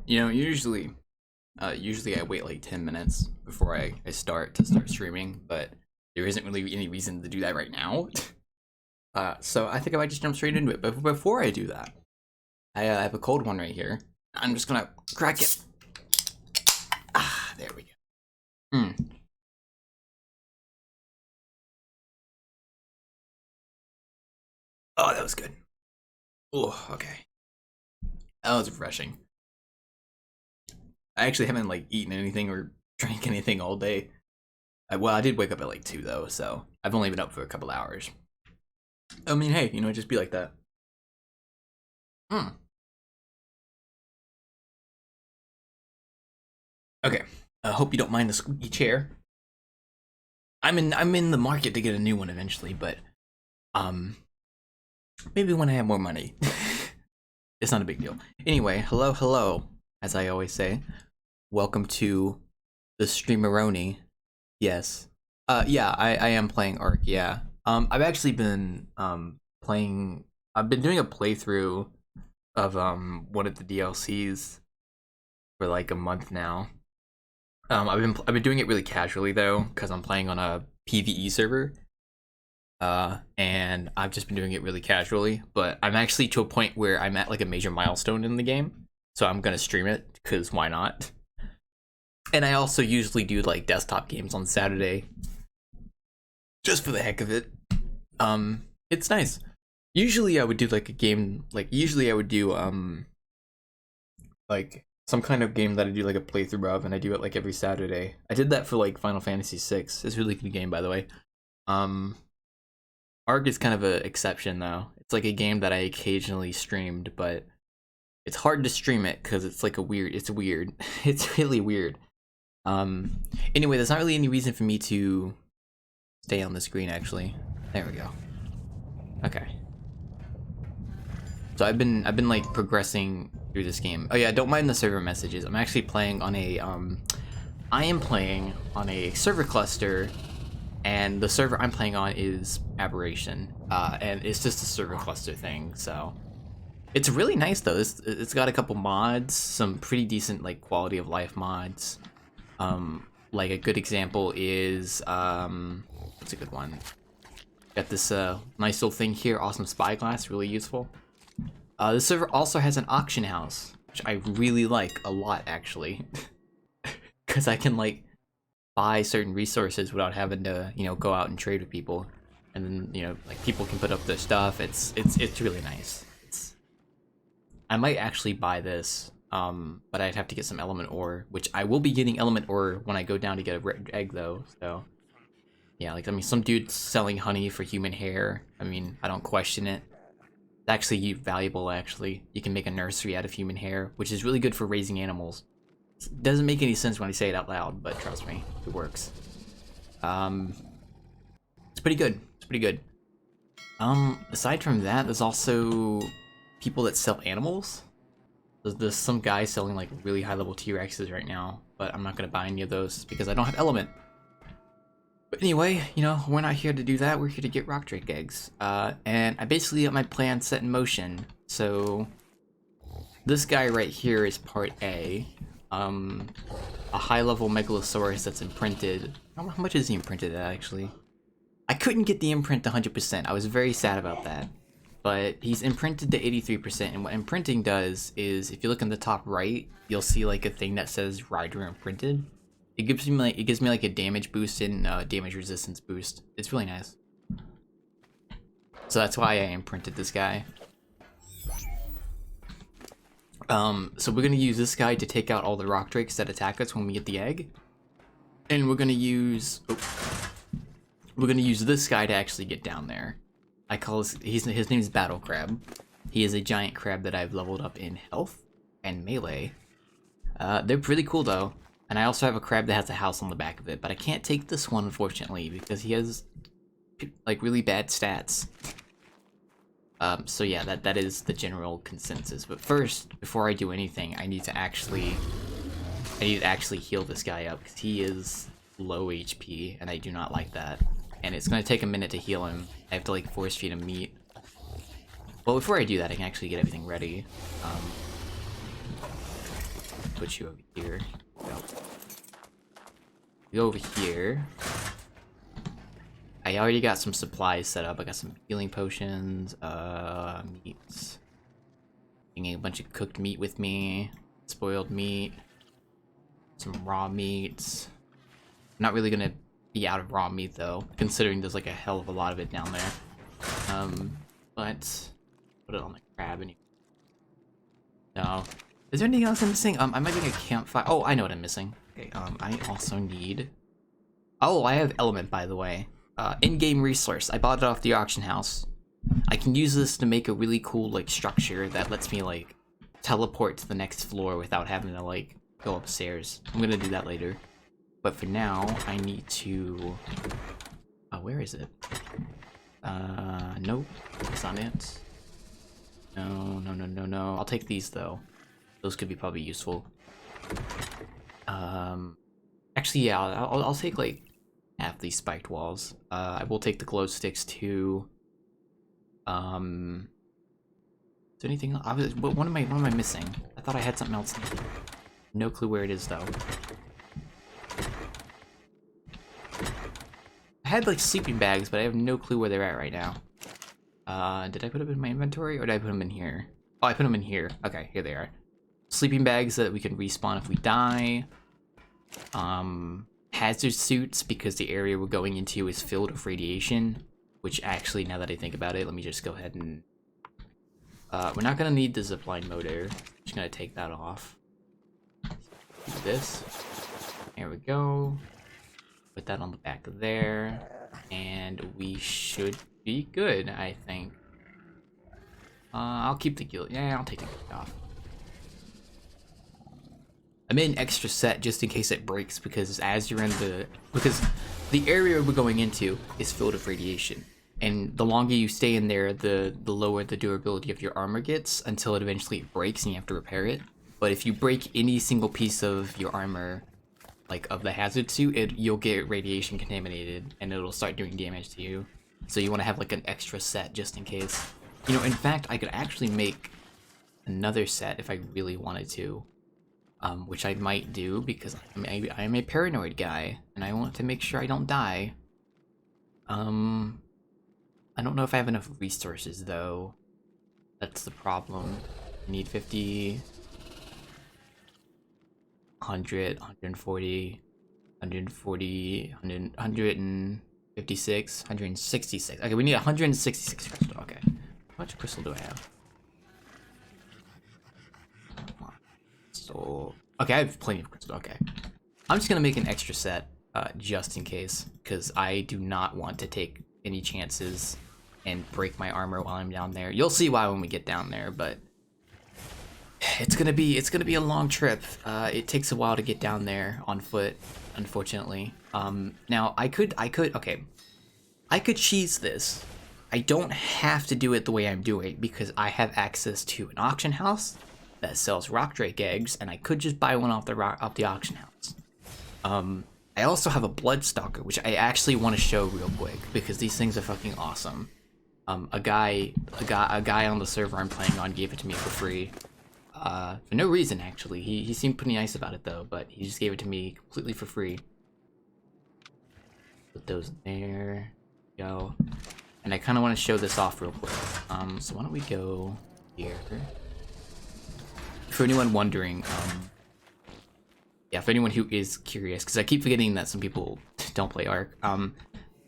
You know, usually I wait like 10 minutes before I start streaming, but there isn't really any reason to do that right now. So I think I might just jump straight into it. But before I do that, I have a cold one right here. I'm just gonna crack it. Ah, there we go. Oh, that was good. Oh, okay. That was refreshing. I actually haven't like eaten anything or drank anything all day. Well, I did wake up at like 2 though, so I've only been up for a couple hours. I mean, hey, you know, just be like that. Okay. I hope you don't mind the squeaky chair. I'm in the market to get a new one eventually, but um maybe when I have more money. It's not a big deal. Anyway, hello, as I always say. Welcome to the Streameroni. Yes. Yeah, I am playing ARK, yeah. I've actually been playing I've been doing a playthrough of one of the DLCs for like a month now. I've been doing it really casually though, because I'm playing on a PvE server. And I've just been doing it really casually, but I'm actually to a point where I'm at like a major milestone in the game, so I'm gonna stream it because why not? And I also usually do like desktop games on Saturday, just for the heck of it. It's nice. Usually I would do like a game, like usually I would do like some kind of game that I do like a playthrough of, and I do it like every Saturday. I did that for like Final Fantasy VI. It's a really good game, by the way. ARK is kind of an exception though. It's like a game that I occasionally streamed, but it's hard to stream it because it's like it's weird. It's really weird. Anyway, there's not really any reason for me to stay on the screen actually. There we go. Okay. So I've been like progressing through this game. Oh yeah, don't mind the server messages. I'm actually playing on a I am playing on a server cluster, and the server I'm playing on is Abberation. And it's just a server cluster thing, so it's really nice though. It's got a couple mods, some pretty decent like quality of life mods. Like a good example is what's a good one? Got this nice little thing here, awesome spyglass, really useful. The server also has an auction house, which I really like a lot actually, because I can like buy certain resources without having to, you know, go out and trade with people, and then, you know, like people can put up their stuff. It's really nice. I might actually buy this, but I'd have to get some element ore, which I will be getting element ore when I go down to get a red egg though. So yeah, like I mean, some dude's selling honey for human hair. I mean, I don't question it. It's actually valuable. Actually, you can make a nursery out of human hair, which is really good for raising animals. It doesn't make any sense when I say it out loud, but trust me, it works. It's pretty good. It's pretty good. Aside from that, there's also people that sell animals. There's some guy selling like really high level T-Rexes right now, but I'm not gonna buy any of those because I don't have element. But anyway, you know, we're not here to do that. We're here to get rock drake eggs. And I basically got my plan set in motion. So this guy right here is part A. A high level Megalosaurus that's imprinted. How much is he imprinted at actually? I couldn't get the imprint to 100%. I was very sad about that. But he's imprinted to 83%, and what imprinting does is, if you look in the top right, you'll see like a thing that says Rider imprinted. It gives me like a damage boost and damage resistance boost. It's really nice. So that's why I imprinted this guy. So we're gonna use this guy to take out all the rock drakes that attack us when we get the egg, and we're gonna use this guy to actually get down there. I call his name is Battle Crab. He is a giant crab that I've leveled up in health and melee. They're pretty cool though. And I also have a crab that has a house on the back of it, but I can't take this one unfortunately because he has like really bad stats. So yeah, that is the general consensus. But first, before I do anything, I need to actually heal this guy up because he is low HP, and I do not like that. And it's gonna take a minute to heal him. I have to like force feed him meat. Well, before I do that, I can actually get everything ready. put you over here. Go over here. I already got some supplies set up. I got some healing potions, meats. Bringing a bunch of cooked meat with me, spoiled meat, some raw meats. I'm not really gonna be out of raw meat though, considering there's like a hell of a lot of it down there. But put it on the crab anyway. No. Is there anything else I'm missing? I'm making a campfire. Oh, I know what I'm missing. Okay, I also need... Oh, I have element, by the way. In-game resource. I bought it off the auction house. I can use this to make a really cool, like, structure that lets me, like, teleport to the next floor without having to, like, go upstairs. I'm gonna do that later. But for now, I need to... where is it? Nope. That's not it. No. I'll take these, though. Those could be probably useful. Actually, yeah, I'll take, like, half these spiked walls. I will take the glow sticks, too. Is there anything else? What am I missing? I thought I had something else. No clue where it is, though. I had, like, sleeping bags, but I have no clue where they're at right now. Did I put them in my inventory, or did I put them in here? Oh, I put them in here. Okay, here they are. Sleeping bags that we can respawn if we die. Hazard suits, because the area we're going into is filled with radiation. Which, actually, now that I think about it, let me just go ahead and... we're not gonna need the zipline motor. Just gonna take that off. Do this. There we go. Put that on the back of there. And we should be good, I think. I'll keep the guild. Yeah, I'll take the guild off. I made an extra set just in case it breaks, because as you're in the... Because the area we're going into is filled with radiation. And the longer you stay in there, the lower the durability of your armor gets, until it eventually breaks and you have to repair it. But if you break any single piece of your armor, like of the hazard suit, you'll get radiation contaminated, and it'll start doing damage to you. So you want to have like an extra set just in case. You know, in fact, I could actually make another set if I really wanted to. Which I might do, because I'm a paranoid guy, and I want to make sure I don't die. I don't know if I have enough resources, though. That's the problem. I need 50... 100, 140, 140, 156, 166. Okay, we need 166 crystal. Okay. How much crystal do I have? So, okay, I have plenty of crystal. Okay. I'm just gonna make an extra set, just in case, because I do not want to take any chances and break my armor while I'm down there. You'll see why when we get down there, but it's gonna be a long trip. It takes a while to get down there on foot, unfortunately. Now I could cheese this. I don't have to do it the way I'm doing, because I have access to an auction house that sells rock drake eggs, and I could just buy one off the auction house. I also have a bloodstalker, which I actually want to show real quick, because these things are fucking awesome. A guy on the server I'm playing on gave it to me for free. For no reason, actually. He seemed pretty nice about it, though, but he just gave it to me completely for free. Put those there. Go. And I kind of want to show this off real quick. So why don't we go here? For anyone wondering, yeah, for anyone who is curious, because I keep forgetting that some people don't play ARK,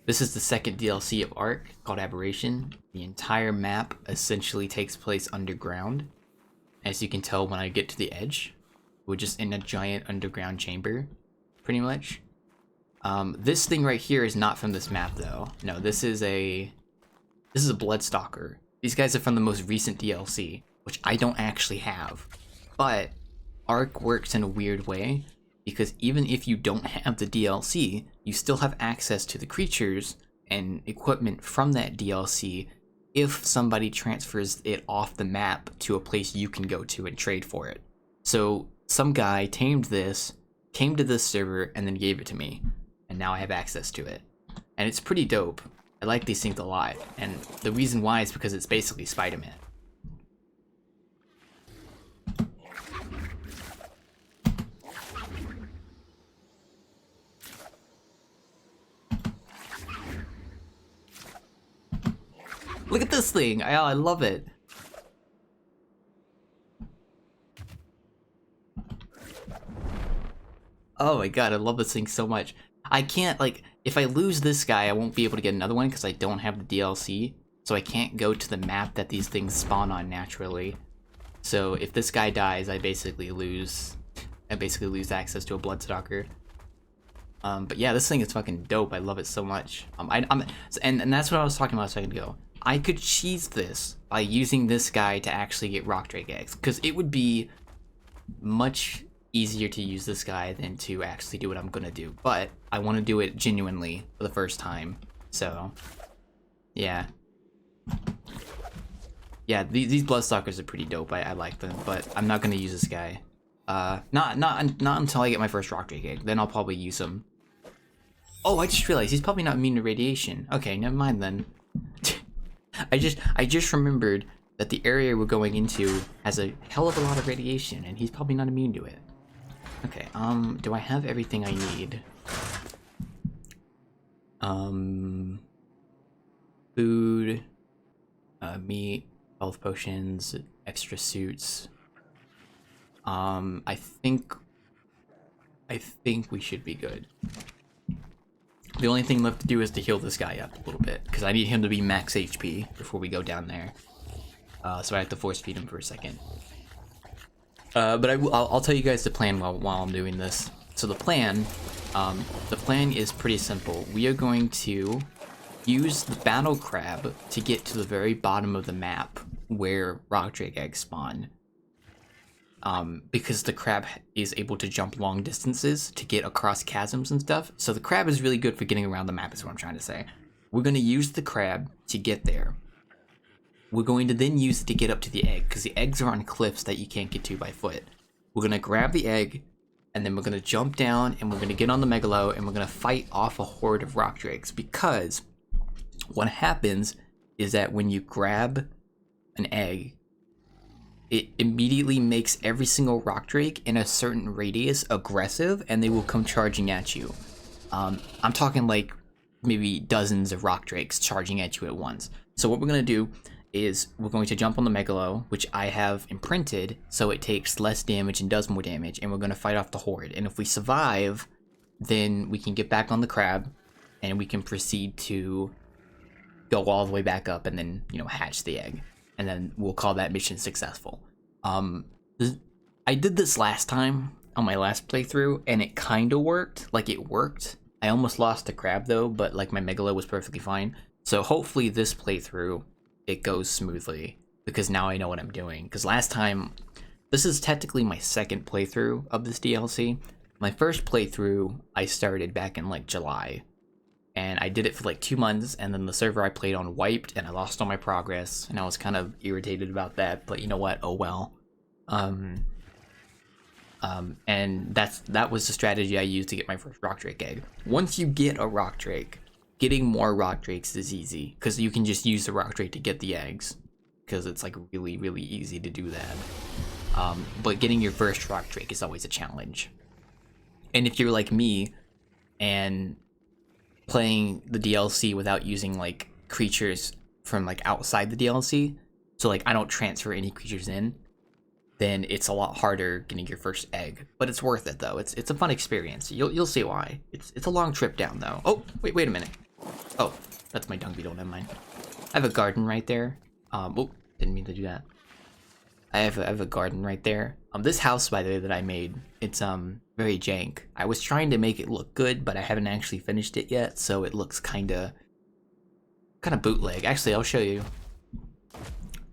this is the second DLC of ARK, called Abberation. The entire map essentially takes place underground. As you can tell when I get to the edge, we're just in a giant underground chamber, pretty much. This thing right here is not from this map, though. No, this is a Bloodstalker. These guys are from the most recent DLC, which I don't actually have. But ARK works in a weird way, because even if you don't have the DLC, you still have access to the creatures and equipment from that DLC if somebody transfers it off the map to a place you can go to and trade for it. So some guy tamed this, came to this server, and then gave it to me, and now I have access to it. And it's pretty dope. I like these things a lot, and the reason why is because it's basically Spider-Man. Look at this thing. I love it. Oh my god, I love this thing so much. I can't, like, if I lose this guy, I won't be able to get another one because I don't have the DLC. So I can't go to the map that these things spawn on naturally. So if this guy dies, I basically lose access to a Bloodstalker. But yeah, this thing is fucking dope. I love it so much. And that's what I was talking about a second ago. I could cheese this by using this guy to actually get Rock Drake eggs, because it would be much easier to use this guy than to actually do what I'm gonna do. But I want to do it genuinely for the first time. So yeah. Yeah, these Bloodstalkers are pretty dope. I like them, but I'm not gonna use this guy. Not until I get my first Rock Drake egg. Then I'll probably use him. Oh, I just realized he's probably not immune to radiation. Okay, never mind then. I just remembered that the area we're going into has a hell of a lot of radiation, and he's probably not immune to it. Okay, do I have everything I need? Food, meat, health potions, extra suits. I think we should be good. The only thing left to do is to heal this guy up a little bit, because I need him to be max HP before we go down there. So I have to force feed him for a second. But I'll tell you guys the plan while I'm doing this. So the plan is pretty simple. We are going to use the battle crab to get to the very bottom of the map where Rock Drake eggs spawn. Because the crab is able to jump long distances to get across chasms and stuff. So the crab is really good for getting around the map is what I'm trying to say. We're going to use the crab to get there. We're going to then use it to get up to the egg, because the eggs are on cliffs that you can't get to by foot. We're going to grab the egg, and then we're going to jump down, and we're going to get on the Megalo, and we're going to fight off a horde of Rock Drakes, because what happens is that when you grab an egg, it immediately makes every single Rock Drake in a certain radius aggressive, and they will come charging at you. I'm talking like maybe dozens of Rock Drakes charging at you at once. So what we're going to do is we're going to jump on the Megalo, which I have imprinted, so it takes less damage and does more damage, and we're going to fight off the horde. And if we survive, then we can get back on the crab, and we can proceed to go all the way back up and then, you know, hatch the egg. And then we'll call that mission successful. I did this last time on my last playthrough, and it kind of worked. Like, it worked. I almost lost the crab, though, but, like, my Megalo was perfectly fine. So hopefully this playthrough, it goes smoothly, because now I know what I'm doing. Because last time, this is technically my second playthrough of this DLC. My first playthrough, I started back in, like, July. And I did it for like 2 months, and then the server I played on wiped, and I lost all my progress, and I was kind of irritated about that, but you know what, oh well. And that was the strategy I used to get my first Rock Drake egg. Once you get a Rock Drake, getting more Rock Drakes is easy, because you can just use the Rock Drake to get the eggs, because it's like really, really easy to do that. But getting your first Rock Drake is always a challenge. And if you're like me, and playing the DLC without using like creatures from like outside the DLC, so like I don't transfer any creatures in, then it's a lot harder getting your first egg. But it's worth it though. It's a fun experience. You'll see why. It's a long trip down though. Oh wait a minute. Oh, that's my dung beetle. Never mind. I have a garden right there. Oh, didn't mean to do that. I have a garden right there. This house, by the way, that I made, it's very jank. I was trying to make it look good, but I haven't actually finished it yet, so it looks kind of bootleg. Actually, I'll show you.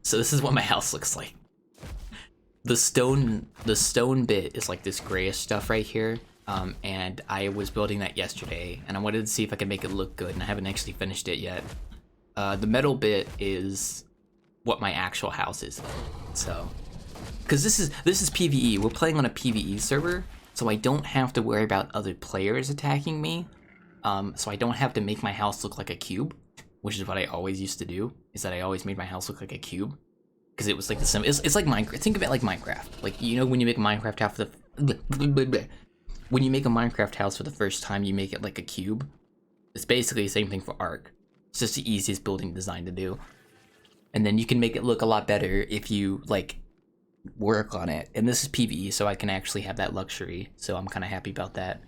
So this is what my house looks like. The stone bit is like this grayish stuff right here, and I was building that yesterday, and I wanted to see if I could make it look good, and I haven't actually finished it yet. The metal bit is what my actual house is, so. Because this is PvE. We're playing on a PvE server, so I don't have to worry about other players attacking me. So I don't have to make my house look like a cube, which is what I always used to do. Is that I always made my house look like a cube, because it was like the same. It's like Minecraft. Think of it like Minecraft. Like, you know, when you make a Minecraft house for when you make a Minecraft house for the first time, you make it like a cube. It's basically the same thing for ARK. It's just the easiest building design to do. And then you can make it look a lot better if you like work on it. And this is PvE, so I can actually have that luxury. So I'm kind of happy about that.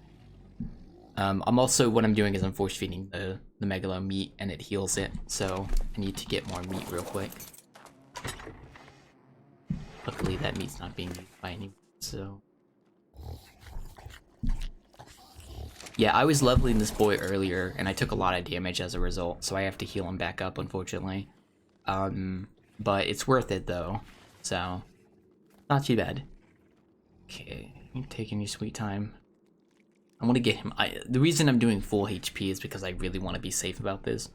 I'm also, what I'm doing is I'm force feeding the Megalo meat and it heals it. So I need to get more meat real quick. Luckily that meat's not being used by anyone, so. Yeah, I was leveling this boy earlier and I took a lot of damage as a result, so I have to heal him back up, unfortunately. But it's worth it though, so not too bad. Okay, you taking your sweet time. I want to get him. The reason I'm doing full HP is because I really want to be safe about this.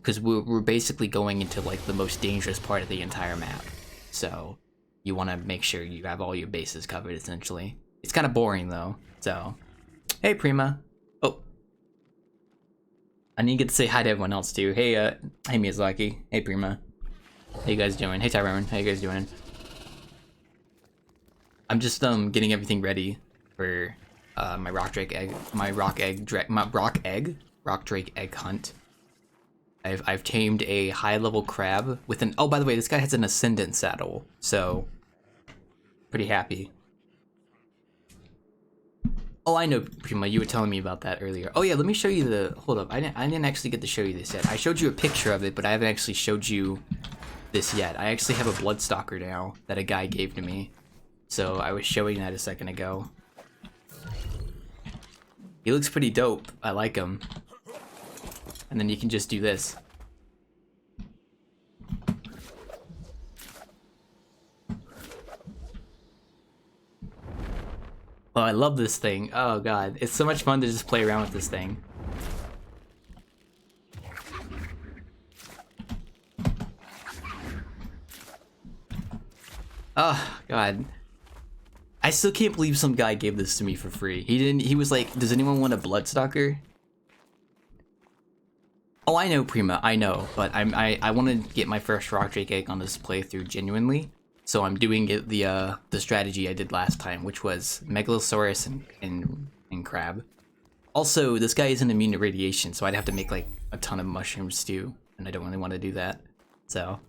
Because we're basically going into like the most dangerous part of the entire map, so you want to make sure you have all your bases covered. Essentially, it's kind of boring though. So, hey Prima. Oh, I need to get to say hi to everyone else too. Hey, hey Miyazaki. Hey Prima. How you guys doing? Hey Tyrone. How you guys doing? I'm just getting everything ready for my rock drake egg hunt. I've tamed a high level crab with an, oh by the way, this guy has an ascendant saddle, so pretty happy. Oh, I know, Prima, you were telling me about that earlier. Oh yeah, let me show you the, hold up, I didn't actually get to show you this yet. I showed you a picture of it, but I haven't actually showed you this yet. I actually have a Bloodstalker now that a guy gave to me, so I was showing that a second ago. He looks pretty dope. I like him. And then you can just do this. Oh, I love this thing. Oh god, it's so much fun to just play around with this thing. Oh god. I still can't believe some guy gave this to me for free. He was like, does anyone want a Bloodstalker? Oh, I know, Prima, I know, but I want to get my first Rock Drake egg on this playthrough genuinely, so I'm doing it the strategy I did last time, which was Megalosaurus and Crab. Also, this guy isn't immune to radiation, so I'd have to make like a ton of mushroom stew, and I don't really want to do that. So,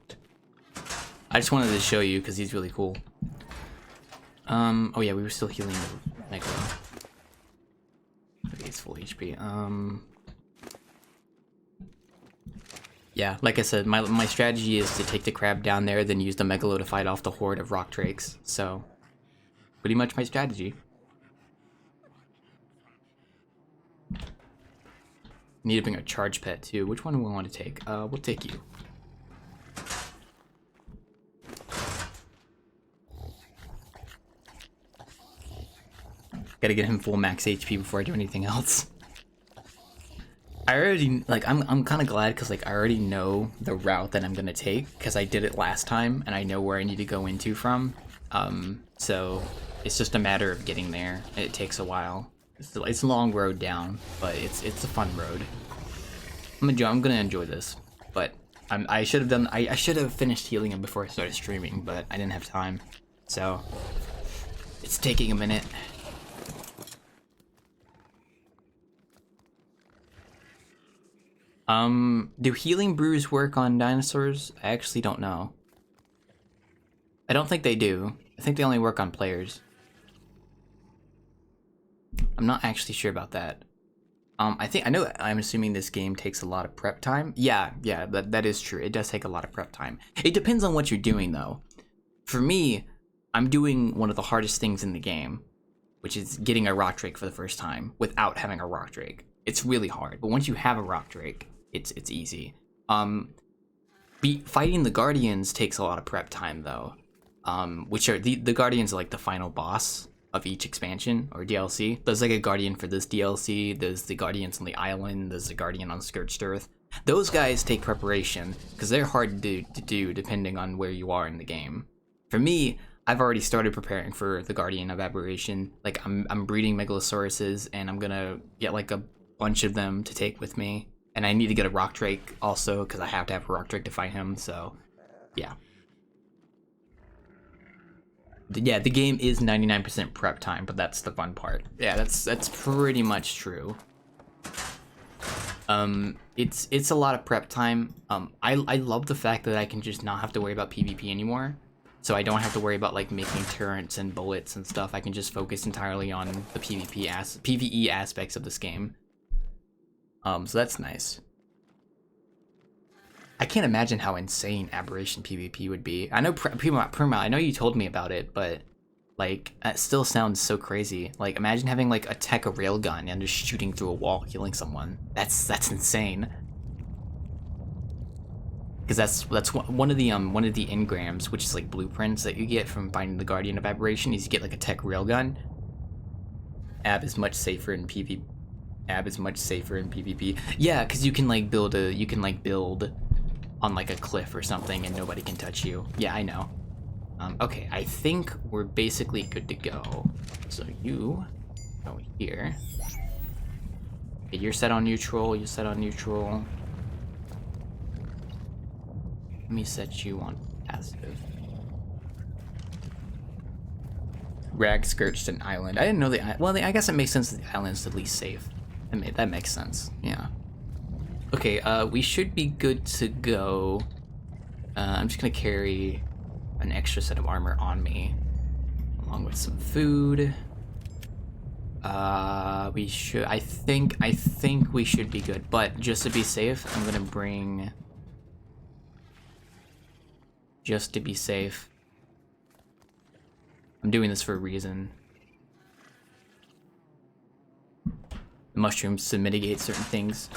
I just wanted to show you because he's really cool. Oh yeah, we were still healing the Megalo. Okay, it's full HP. Yeah, like I said, my strategy is to take the crab down there, then use the Megalo to fight off the horde of rock drakes. So, pretty much my strategy. Need to bring a charge pet too. Which one do we want to take? We'll take you. Gotta get him full max HP before I do anything else. I already, like, I'm kind of glad because, like, I already know the route that I'm gonna take because I did it last time and I know where I need to go into from. So it's just a matter of getting there. It takes a while. It's a long road down, but it's a fun road. I'm gonna enjoy this, but I should have finished healing him before I started streaming, but I didn't have time, so it's taking a minute. Do healing brews work on dinosaurs? I actually don't know. I don't think they do. I think they only work on players. I'm not actually sure about that. I'm assuming this game takes a lot of prep time. Yeah, that is true. It does take a lot of prep time. It depends on what you're doing though. For me, I'm doing one of the hardest things in the game, which is getting a rock drake for the first time without having a rock drake. It's really hard, but once you have a rock drake, it's easy. Fighting the guardians takes a lot of prep time though, which are the guardians are like the final boss of each expansion or DLC. There's like a guardian for this DLC, there's the guardians on the island, there's the guardian on Scorched Earth. Those guys take preparation because they're hard to do depending on where you are in the game. For me, I've already started preparing for the guardian of Abberation. Like I'm breeding Megalosauruses and I'm gonna get like a bunch of them to take with me. And I need to get a rock drake also because I have to have a rock drake to fight him, so yeah. Yeah, the game is 99% prep time, but that's the fun part. Yeah, that's pretty much true. It's a lot of prep time. I love the fact that I can just not have to worry about PvP anymore. So I don't have to worry about like making turrets and bullets and stuff. I can just focus entirely on the PvE aspects of this game. So that's nice. I can't imagine how insane Aberration PvP would be. I know Prima, I know you told me about it, but like that still sounds so crazy. Like imagine having like a railgun and just shooting through a wall, killing someone. That's insane. Because that's one of the engrams, which is like blueprints that you get from finding the Guardian of Aberration, is you get like a tech railgun. Ab is much safer in PvP. Ab is much safer in PvP. Yeah, because you can like build on like a cliff or something and nobody can touch you. Yeah, I know. Okay, I think we're basically good to go. So you go here. Okay, you're set on neutral. You're set on neutral. Let me set you on passive. Rag skirts an island. I didn't know I guess it makes sense that the island's the least safe. That makes sense. Yeah. Okay, we should be good to go. I'm just gonna carry an extra set of armor on me, along with some food. We should. I think we should be good. But just to be safe, I'm gonna bring. Just to be safe. I'm doing this for a reason. The mushrooms to mitigate certain things.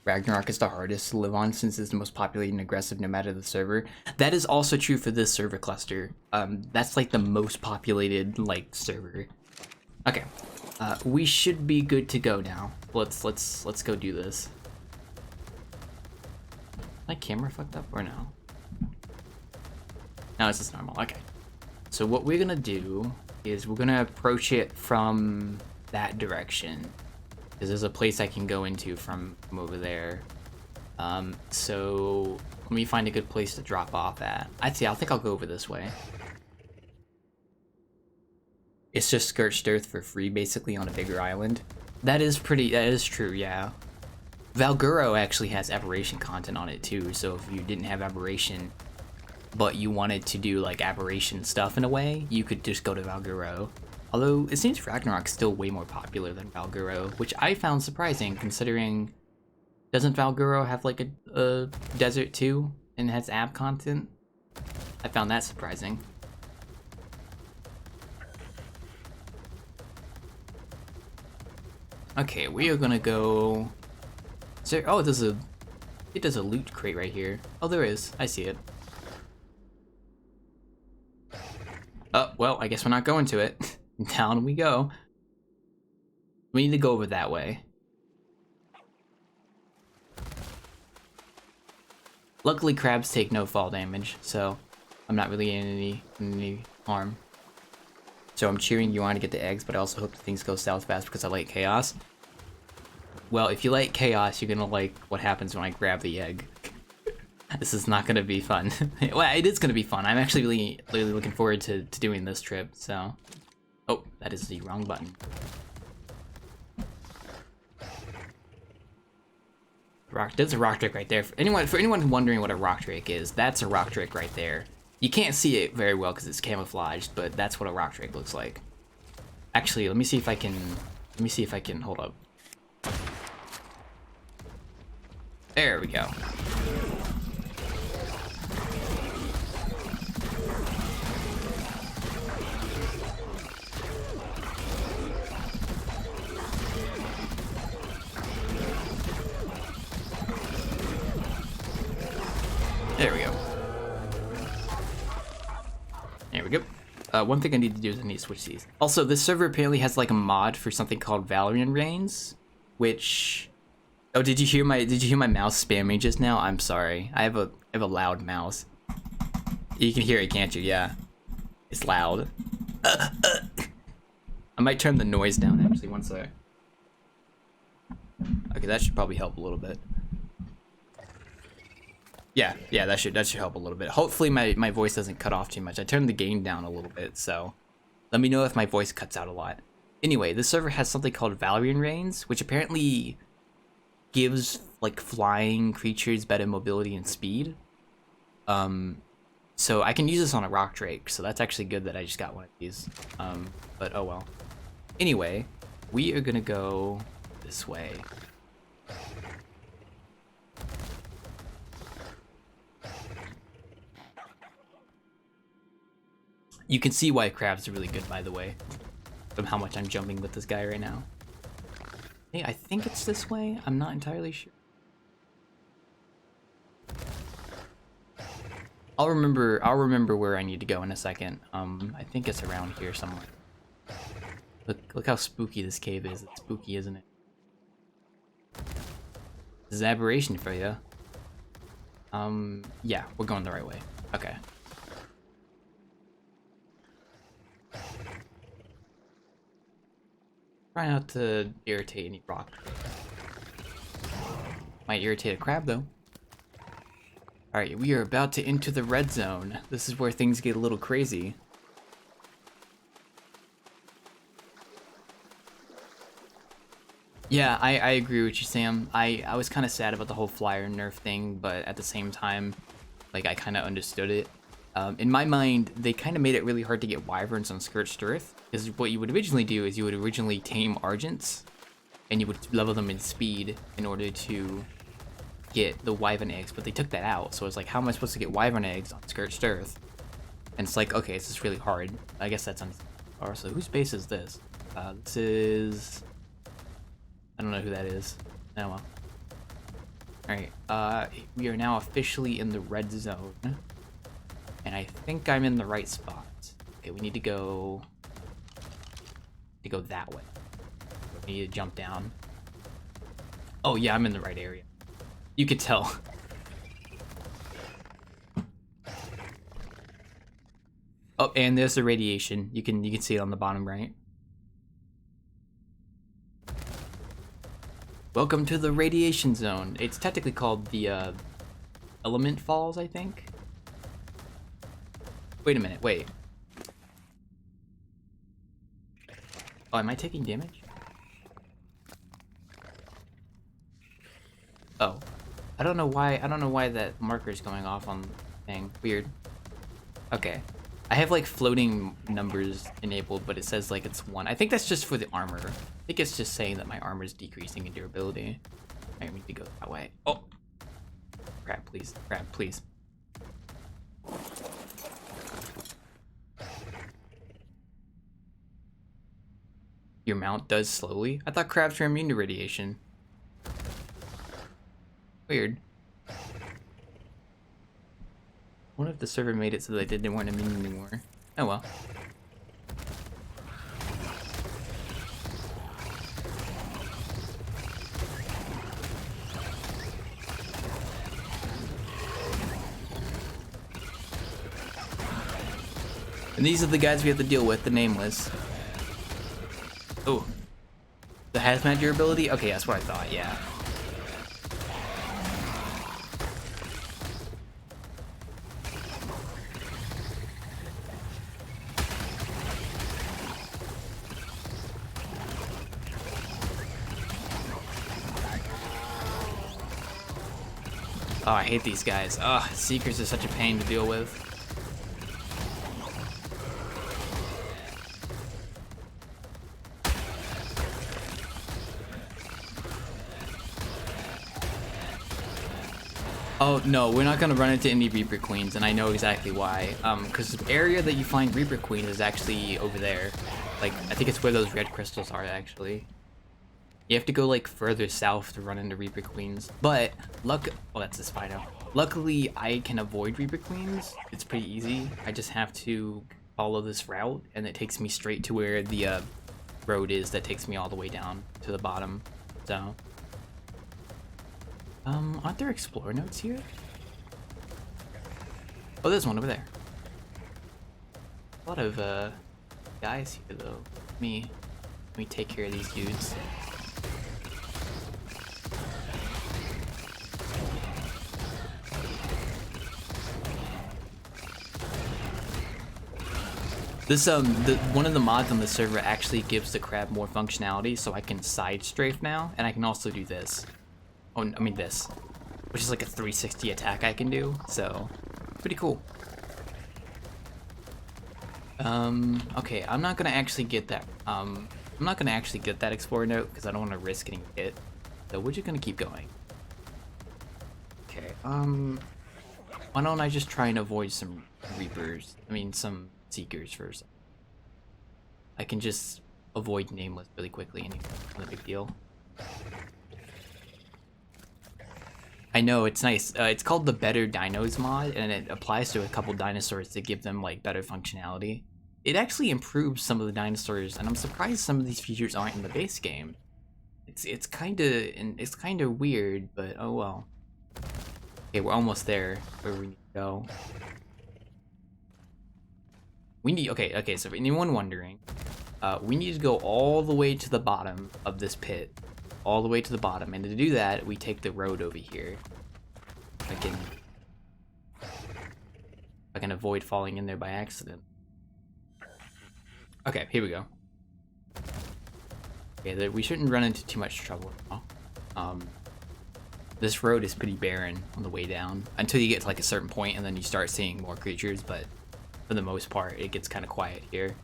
Ragnarok is the hardest to live on since it's the most populated and aggressive no matter the server. That is also true for this server cluster. That's like the most populated like server. Okay, we should be good to go now. Let's go do this. My camera fucked up or no? No, it's just normal. Okay. So what we're gonna do is we're gonna approach it from that direction. Because there's a place I can go into from over there. So let me find a good place to drop off at. I think I'll go over this way. It's just scorched earth for free, basically, on a bigger island. That is true, yeah. Valguro actually has Abberation content on it too, so if you didn't have Abberation, but you wanted to do like Abberation stuff in a way, you could just go to Valguro. Although, it seems Ragnarok's still way more popular than Valguro, which I found surprising, considering... Doesn't Valguro have, like, a desert, too? And has ab content? I found that surprising. Okay, we are gonna go... Is there... Oh, there's a loot crate right here. Oh, there is. I see it. Oh, well, I guess we're not going to it. Down we go. We need to go over that way. Luckily, crabs take no fall damage, so I'm not really in any harm. So I'm cheering you on to get the eggs, but I also hope that things go south fast because I like chaos. Well, if you like chaos, you're gonna like what happens when I grab the egg. This is not gonna be fun. Well, it is gonna be fun. I'm actually really looking forward to doing this trip, so... Oh, that is the wrong button. There's a rock drake right there. For anyone wondering what a rock drake is, that's a rock drake right there. You can't see it very well because it's camouflaged, but that's what a rock drake looks like. Actually, let me see if I can hold up. There we go. There we go. There we go. One thing I need to do is I need to switch these. Also, this server apparently has like a mod for something called Valorant Reigns, which... Oh, did you hear my mouse spamming just now? I'm sorry. I have a loud mouse. You can hear it, can't you? Yeah. It's loud. I might turn the noise down actually, one sec. Okay, that should probably help a little bit. Yeah, that should help a little bit. Hopefully my voice doesn't cut off too much. I turned the gain down a little bit, so let me know if my voice cuts out a lot. Anyway, this server has something called Valerian Reigns, which apparently gives like flying creatures better mobility and speed. So I can use this on a rock drake, so that's actually good that I just got one of these. But oh well. Anyway, we are gonna go this way. You can see why crabs are really good, by the way, from how much I'm jumping with this guy right now. Hey, I think it's this way. I'm not entirely sure. I'll remember where I need to go in a second. I think it's around here somewhere. Look how spooky this cave is. It's spooky, isn't it? This is Abberation for you. Yeah, we're going the right way. Okay. Try not to irritate any rock. Might irritate a crab though. Alright, we are about to enter the red zone. This is where things get a little crazy. Yeah, I agree with you, Sam. I was kind of sad about the whole flyer nerf thing, but at the same time, like, I kind of understood it. In my mind, they kind of made it really hard to get wyverns on Scorched Earth, because what you would originally do is you would originally tame Argents, and you would level them in speed in order to get the wyvern eggs, but they took that out, so it's like, how am I supposed to get wyvern eggs on Scorched Earth? And it's like, okay, this is really hard. I guess that's on. So whose base is this? This is... I don't know who that is. Oh well. Alright, we are now officially in the red zone. And I think I'm in the right spot. Okay, we need to go that way. We need to jump down. Oh yeah, I'm in the right area. You could tell. Oh, and there's the radiation. You can see it on the bottom right. Welcome to the radiation zone. It's technically called the Element Falls, I think. Wait a minute, wait. Oh, am I taking damage? Oh. I don't know why that marker is going off on the thing. Weird. Okay. I have like floating numbers enabled, but it says like it's 1. I think that's just for the armor. I think it's just saying that my armor is decreasing in durability. I need to go that way. Oh! Crap, please. Crap, please. Your mount does slowly? I thought crabs were immune to radiation. Weird. What if the server made it so they weren't immune anymore? Oh well. And these are the guys we have to deal with, the nameless. Oh. The hazmat durability? Okay, that's what I thought, yeah. Oh, I hate these guys. Ugh, Seekers are such a pain to deal with. Oh, no, we're not gonna run into any Reaper Queens, and I know exactly why. Because the area that you find Reaper Queens is actually over there. Like, I think it's where those red crystals are, actually. You have to go, like, further south to run into Reaper Queens. But, oh, that's the Spino. Luckily, I can avoid Reaper Queens. It's pretty easy. I just have to follow this route, and it takes me straight to where the road is that takes me all the way down to the bottom. So... aren't there explorer notes here? Oh, there's one over there. A lot of, guys here, though. Let me take care of these dudes. One of the mods on the server actually gives the crab more functionality, so I can side strafe now, and I can also do this. Oh, I mean this, which is like a 360 attack I can do, so pretty cool. Okay, I'm not gonna actually get that. I'm not gonna actually get that explorer note because I don't want to risk getting hit. So we're just gonna keep going. Okay. Why don't I just try and avoid some reapers? I mean, some seekers first. I can just avoid nameless really quickly, and it's not a big deal. I know, it's nice. It's called the Better Dinos mod, and it applies to a couple dinosaurs to give them like better functionality. It actually improves some of the dinosaurs, and I'm surprised some of these features aren't in the base game. It's kind of weird, but oh well. Okay, we're almost there where we need to go. Okay, so for anyone wondering, we need to go all the way to the bottom of this pit. All the way to the bottom, and to do that, we take the road over here. I can avoid falling in there by accident. Okay, here we go. Okay, we shouldn't run into too much trouble now. This road is pretty barren on the way down, until you get to like a certain point, and then you start seeing more creatures, but for the most part, it gets kind of quiet here.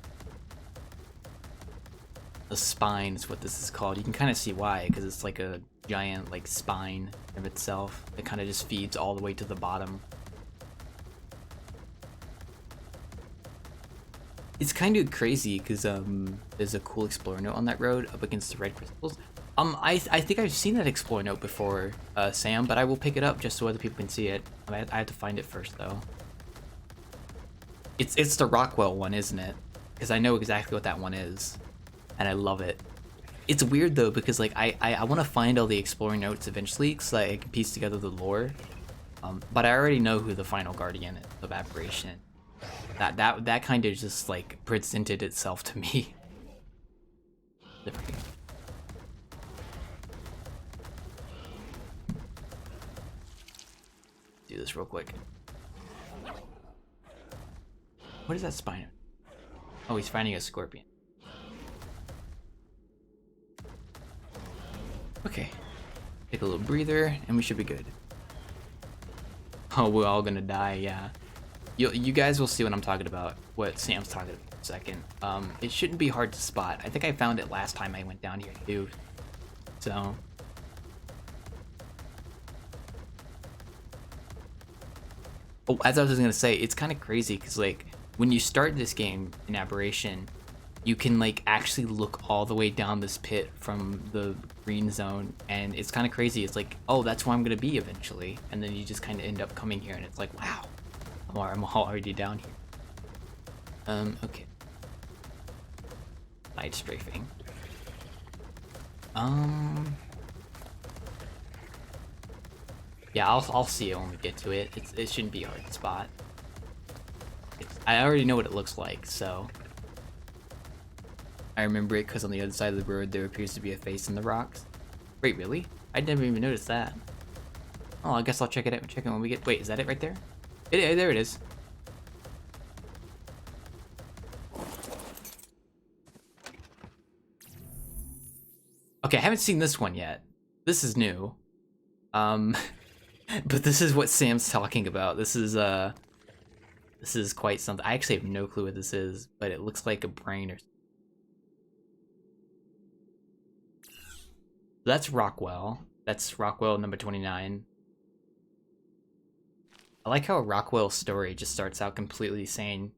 The spine is what this is called. You can kind of see why, because it's like a giant like spine of itself. It kind of just feeds all the way to the bottom. It's kind of crazy because there's a cool explorer note on that road up against the red crystals. I think I've seen that explorer note before, Sam, but I will pick it up just so other people can see it. I have to find it first though. It's the Rockwell one, isn't it? Because I know exactly what that one is. And I love it. It's weird though, because like I want to find all the exploring notes eventually, so I can piece together the lore. But I already know who the final guardian is of Abberation. That kind of just like presented itself to me. Do this real quick. What is that spine? Oh, he's finding a scorpion. Okay, take a little breather, and we should be good. Oh, we're all gonna die, yeah. You guys will see what I'm talking about, what Sam's talking about in a second. It shouldn't be hard to spot. I think I found it last time I went down here too. So. Oh, as I was gonna say, it's kind of crazy, because like, when you start this game in Abberation, you can like actually look all the way down this pit from the green zone, and it's kind of crazy. It's like, oh, that's where I'm gonna be eventually, and then you just kind of end up coming here, and it's like, wow, I'm already down here. Okay. Side strafing. Yeah, I'll see it when we get to it. It shouldn't be hard to spot. I already know what it looks like, so. I remember it because on the other side of the road there appears to be a face in the rocks. Wait, really? I never even noticed that. Oh, I guess I'll check it out. Check it when we get. Wait, is that it right there? There it is. Okay, I haven't seen this one yet. This is new. But this is what Sam's talking about. This is quite something. I actually have no clue what this is, but it looks like a brain or something. That's Rockwell. That's Rockwell number 29. I like how Rockwell's story just starts out completely sane.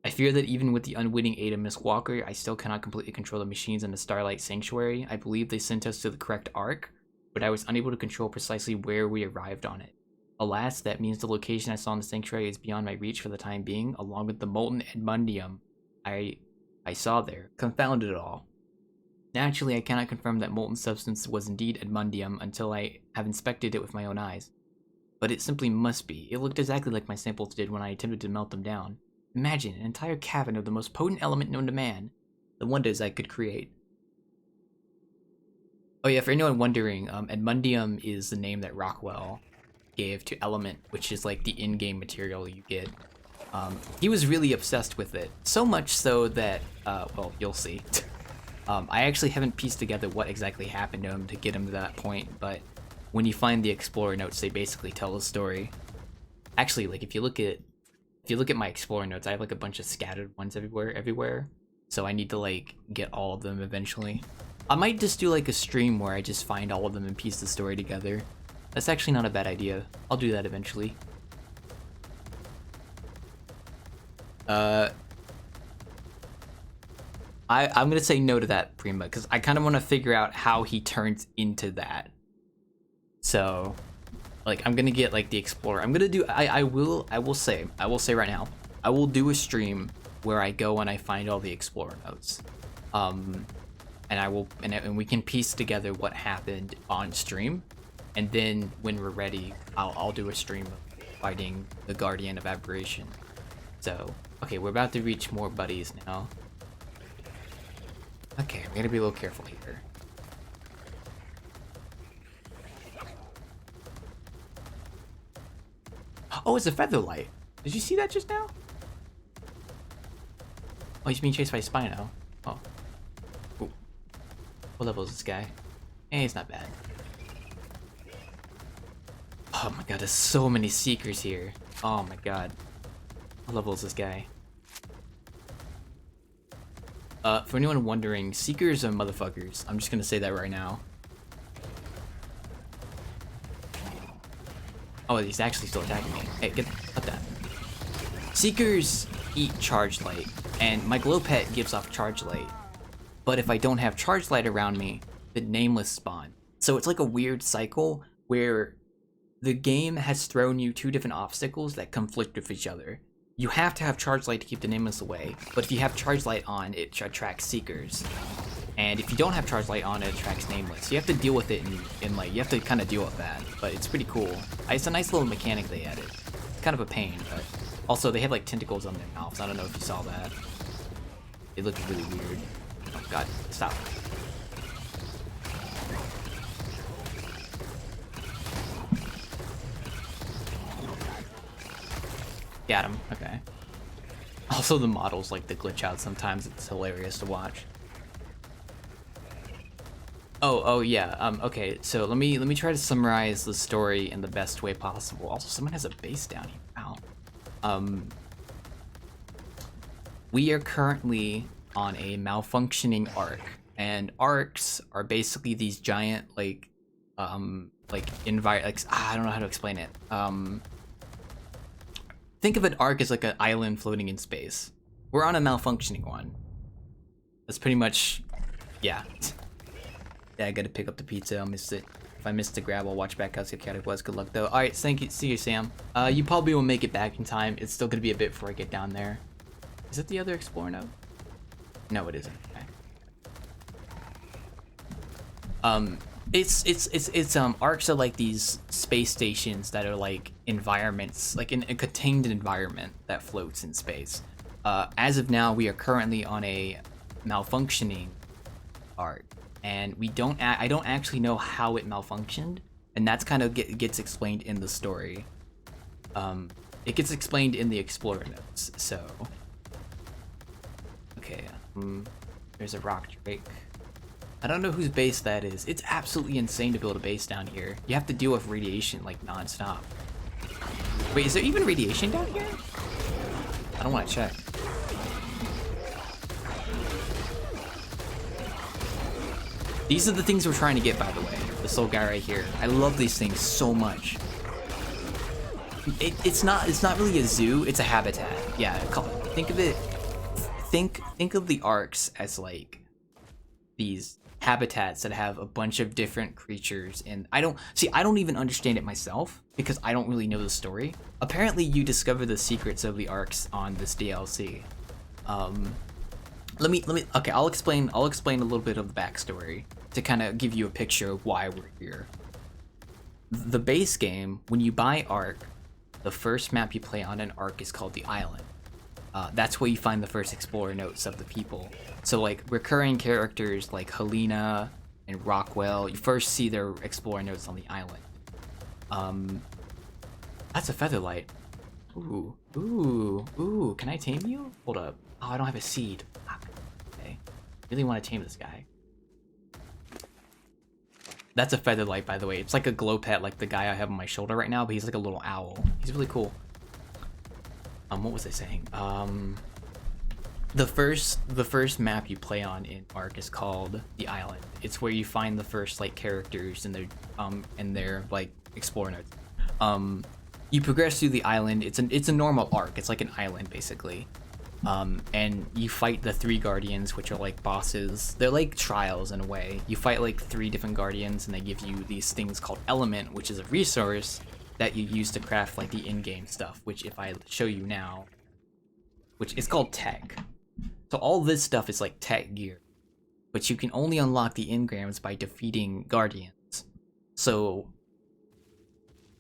I fear that even with the unwitting aid of Miss Walker, I still cannot completely control the machines in the Starlight Sanctuary. I believe they sent us to the correct ARK, but I was unable to control precisely where we arrived on it. Alas, that means the location I saw in the Sanctuary is beyond my reach for the time being, along with the molten Edmundium I saw there. Confound it all. Naturally, I cannot confirm that molten substance was indeed Edmundium until I have inspected it with my own eyes. But it simply must be. It looked exactly like my samples did when I attempted to melt them down. Imagine an entire cavern of the most potent element known to man. The wonders I could create. Oh yeah, for anyone wondering, Edmundium is the name that Rockwell gave to element, which is like the in-game material you get He was really obsessed with it, so much so that, well, you'll see. I actually haven't pieced together what exactly happened to him to get him to that point, but when you find the Explorer notes, they basically tell the story. Actually, like, if you look at my Explorer notes, I have like a bunch of scattered ones everywhere. So I need to like get all of them eventually. I might just do like a stream where I just find all of them and piece the story together. That's actually not a bad idea. I'll do that eventually. I'm gonna say no to that, Prima, because I kind of want to figure out how he turns into that. So, like, I'm gonna get like the Explorer. I'm gonna do. I will say right now, I will do a stream where I go and I find all the Explorer notes, and we can piece together what happened on stream, and then when we're ready, I'll do a stream of fighting the Guardian of Abberation. So, okay, we're about to reach more buddies now. Okay, I'm gonna be a little careful here. Oh, it's a Featherlight. Did you see that just now? Oh, he's being chased by Spino. Oh. Ooh. What level is this guy? Eh, he's not bad. Oh my god, there's so many Seekers here. Oh my god. What level is this guy? For anyone wondering, Seekers are motherfuckers. I'm just gonna say that right now. Oh, he's actually still attacking me. Hey, get that. Seekers eat Charge Light, and my Glow Pet gives off Charge Light. But if I don't have Charge Light around me, the Nameless spawn. So it's like a weird cycle where the game has thrown you two different obstacles that conflict with each other. You have to have Charge Light to keep the Nameless away, but if you have Charge Light on, it attracts Seekers. And if you don't have Charge Light on, it attracts Nameless. You have to deal with it in like, you have to kind of deal with that, but it's pretty cool. It's a nice little mechanic they added. It's kind of a pain, but also they have like tentacles on their mouths. I don't know if you saw that. They look really weird. Oh god, stop. Got him, okay. Also the models like to glitch out sometimes, it's hilarious to watch. Oh yeah, okay, so let me try to summarize the story in the best way possible. Also, someone has a base down here, wow. We are currently on a malfunctioning ARK, and ARKs are basically these giant, I don't know how to explain it. Think of an ARK as like an island floating in space. We're on a malfunctioning one. That's pretty much, yeah. Yeah, I gotta pick up the pizza. I'll miss it. If I missed the grab, I'll watch back how chaotic it was. Good luck though. Alright, thank you. See you, Sam. You probably won't make it back in time. It's still gonna be a bit before I get down there. Is it the other Explorer node? No, it isn't. Okay. It's ARKs are like these space stations that are like environments, like in a contained environment that floats in space. As of now, we are currently on a malfunctioning ARK. And I don't actually know how it malfunctioned, and that's kind of gets explained in the story. It gets explained in the Explorer notes, so. Okay, there's a rock drake. I don't know whose base that is. It's absolutely insane to build a base down here. You have to deal with radiation like non-stop. Wait, is there even radiation down here? I don't want to check. These are the things we're trying to get, by the way. This little guy right here. I love these things so much. It's not really a zoo. It's a habitat. Yeah. Think of it. Think of the ARKs as like these habitats that have a bunch of different creatures. And I don't even understand it myself because I don't really know the story. Apparently, you discover the secrets of the ARKs on this DLC. Okay, I'll explain a little bit of the backstory to kind of give you a picture of why we're here. The base game, when you buy ARK, the first map you play on an ARK is called the Island. That's where you find the first Explorer notes of the people. So like recurring characters like Helena and Rockwell, you first see their Explorer notes on the island. That's a Featherlight. Ooh, can I tame you? Hold up. Oh, I don't have a seed. Okay. Really want to tame this guy. That's a featherlight, by the way. It's like a glow pet, like the guy I have on my shoulder right now, but he's like a little owl. He's really cool. What was I saying? The first map you play on in ARK is called the Island. It's where you find the first like characters and their like explore notes. You progress through the island. It's a normal ARK. It's like an island basically. And you fight the 3 guardians, which are like bosses. They're like trials in a way. You fight like 3 different guardians, and they give you these things called element, which is a resource that you use to craft like the in-game stuff. Which if I show you now, which is called tech. So all this stuff is like tech gear, but you can only unlock the engrams by defeating guardians. So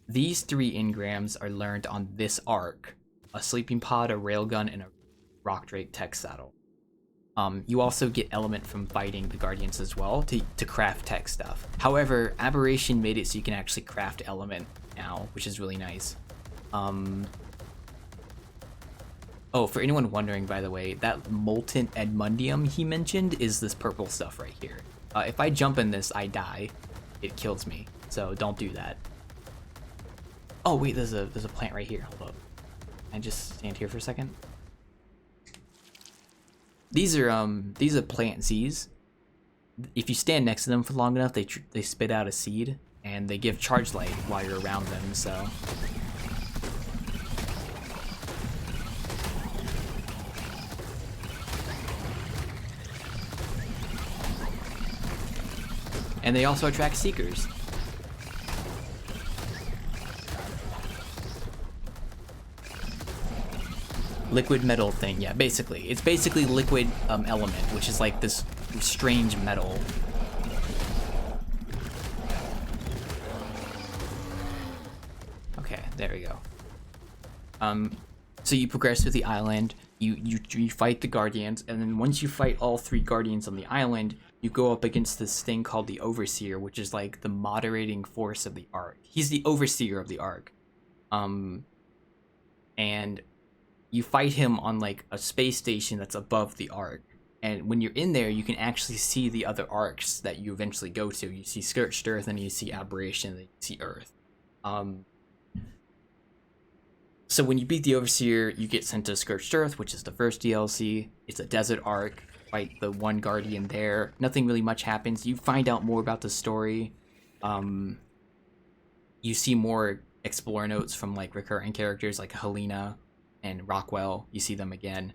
these 3 engrams are learned on this ARK: a sleeping pod, a railgun, and a rock drake tech saddle. You also get element from fighting the guardians as well to craft tech stuff. However, Abberation made it so you can actually craft element now, which is really nice. Oh, for anyone wondering, by the way, that molten edmundium he mentioned is this purple stuff right here. If I jump in this, I die. It kills me, so don't do that. Oh wait, there's a plant right here. Hold up. Can I just stand here for a second? These are plant Z's. If you stand next to them for long enough, they spit out a seed, and they give charge light while you're around them, so. And they also attract seekers. Liquid metal thing, yeah, basically. It's basically liquid element, which is like this strange metal. Okay, there we go. So you progress through the island, you fight the guardians, and then once you fight all 3 guardians on the island, you go up against this thing called the Overseer, which is like the moderating force of the ARK. He's the overseer of the ARK. And you fight him on like a space station that's above the ARK. And when you're in there, you can actually see the other ARKs that you eventually go to. You see Scorched Earth, and you see Abberation, and you see Earth. So when you beat the Overseer, you get sent to Scorched Earth, which is the first DLC. It's a desert ARK. Fight the 1 guardian there. Nothing really much happens. You find out more about the story. You see more explore notes from like recurring characters like Helena and Rockwell. You see them again.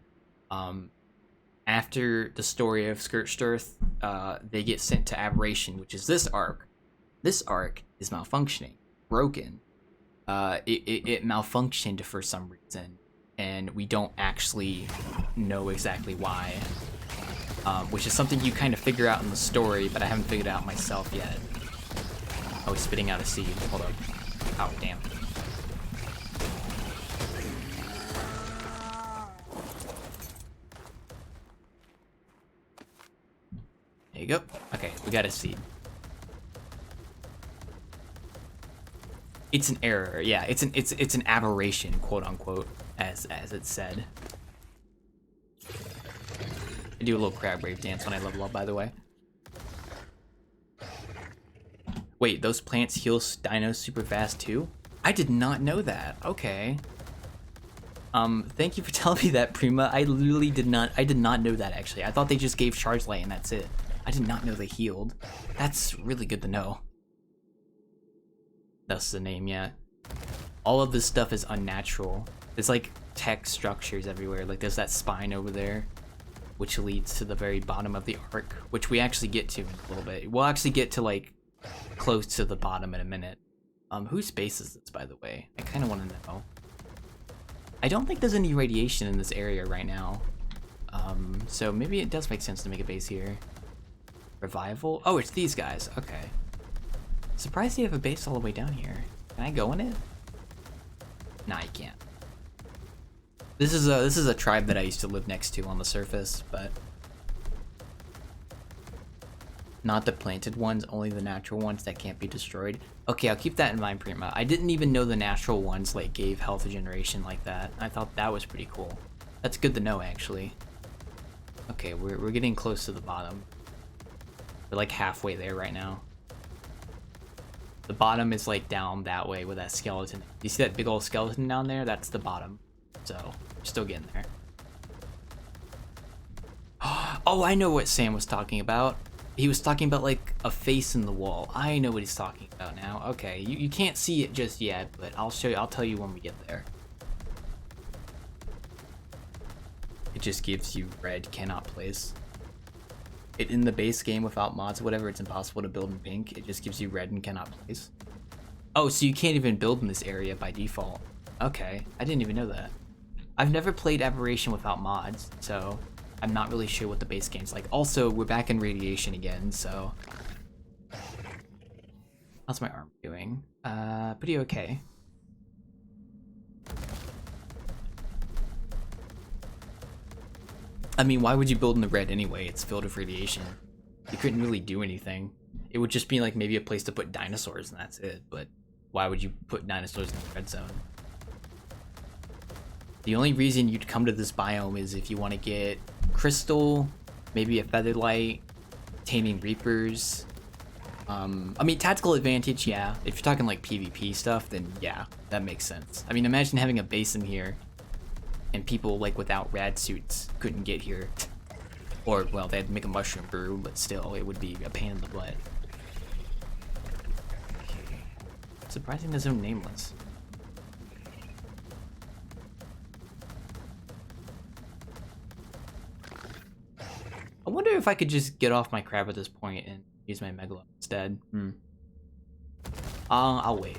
After the story of Scorched Earth, they get sent to Abberation, which is this ARK. This ARK is malfunctioning, broken. It malfunctioned for some reason, and we don't actually know exactly why. Which is something you kind of figure out in the story, but I haven't figured it out myself yet. Oh, he's spitting out a seed. Hold up. Oh, damn. There you go. Okay, we got a seed. It's an error. Yeah, it's an aberration, quote unquote, as it's said. I do a little crab wave dance when I level up, by the way. Wait, those plants heal dinos super fast too? I did not know that. Okay. Thank you for telling me that, Prima. I literally did not know that, actually. I thought they just gave charge light and that's it. I did not know they healed. That's really good to know. That's the name, yeah. All of this stuff is unnatural. There's like tech structures everywhere. Like there's that spine over there, which leads to the very bottom of the ARK, which we actually get to in a little bit. We'll actually get to like close to the bottom in a minute. Whose base is this, by the way? I kind of want to know. I don't think there's any radiation in this area right now. So maybe it does make sense to make a base here. Revival? Oh, it's these guys. Okay. Surprised they have a base all the way down here. Can I go in it? Nah, you can't. This is a tribe that I used to live next to on the surface, but Not the planted ones, only the natural ones that can't be destroyed. Okay, I'll keep that in mind, Prima. I didn't even know the natural ones like gave health regeneration like that. I thought that was pretty cool. That's good to know, actually. Okay, we're getting close to the bottom. We're like halfway there right now. The bottom is like down that way with that skeleton. You see that big old skeleton down there? That's the bottom. So, we're still getting there. Oh, I know what Sam was talking about. He was talking about like a face in the wall. I know what he's talking about now. Okay, you can't see it just yet, but I'll show you. I'll tell you when we get there. It just gives you red cannot place. It in the base game without mods or whatever, it's impossible to build in pink. It just gives you red and cannot place. Oh, so you can't even build in this area by default. Okay, I didn't even know that. I've never played Abberation without mods, so I'm not really sure what the base game's like. Also, we're back in radiation again, so... How's my arm doing? Pretty okay. I mean, why would you build in the red anyway? It's filled with radiation. You couldn't really do anything. It would just be like maybe a place to put dinosaurs and that's it, but why would you put dinosaurs in the red zone? The only reason you'd come to this biome is if you want to get crystal, maybe a featherlight, taming reapers. I mean, tactical advantage, yeah. If you're talking like PvP stuff, then yeah, that makes sense. I mean, imagine having a base in here and people like without rad suits couldn't get here. Or, well, they had to make a mushroom brew, but still, it would be a pain in the butt. Okay. Surprising there's no nameless. I wonder if I could just get off my crab at this point and use my Megalo instead. I'll wait.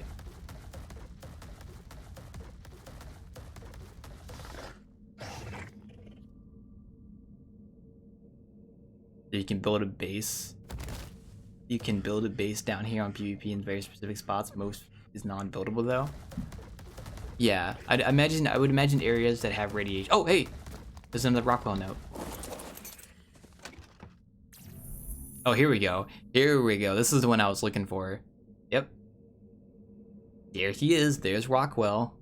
You can build a base. You can build a base down here on PvP in very specific spots. Most is non-buildable though. Yeah, I would imagine areas that have radiation. Oh, hey, there's another Rockwell note. Oh, here we go. Here we go. This is the one I was looking for. Yep. There he is. There's Rockwell.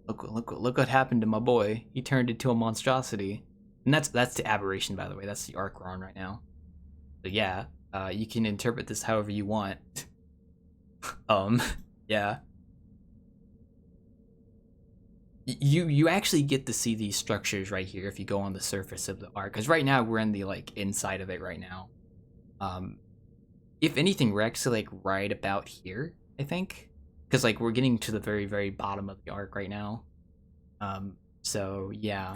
Look what happened to my boy. He turned into a monstrosity. And that's the Abberation, by the way. That's the ARK we're on right now. So yeah, you can interpret this however you want. Yeah. You actually get to see these structures right here if you go on the surface of the ARK. Because right now we're in the like inside of it right now. If anything, we're actually like right about here, I think. Because like we're getting to the very, very bottom of the ARK right now. So yeah.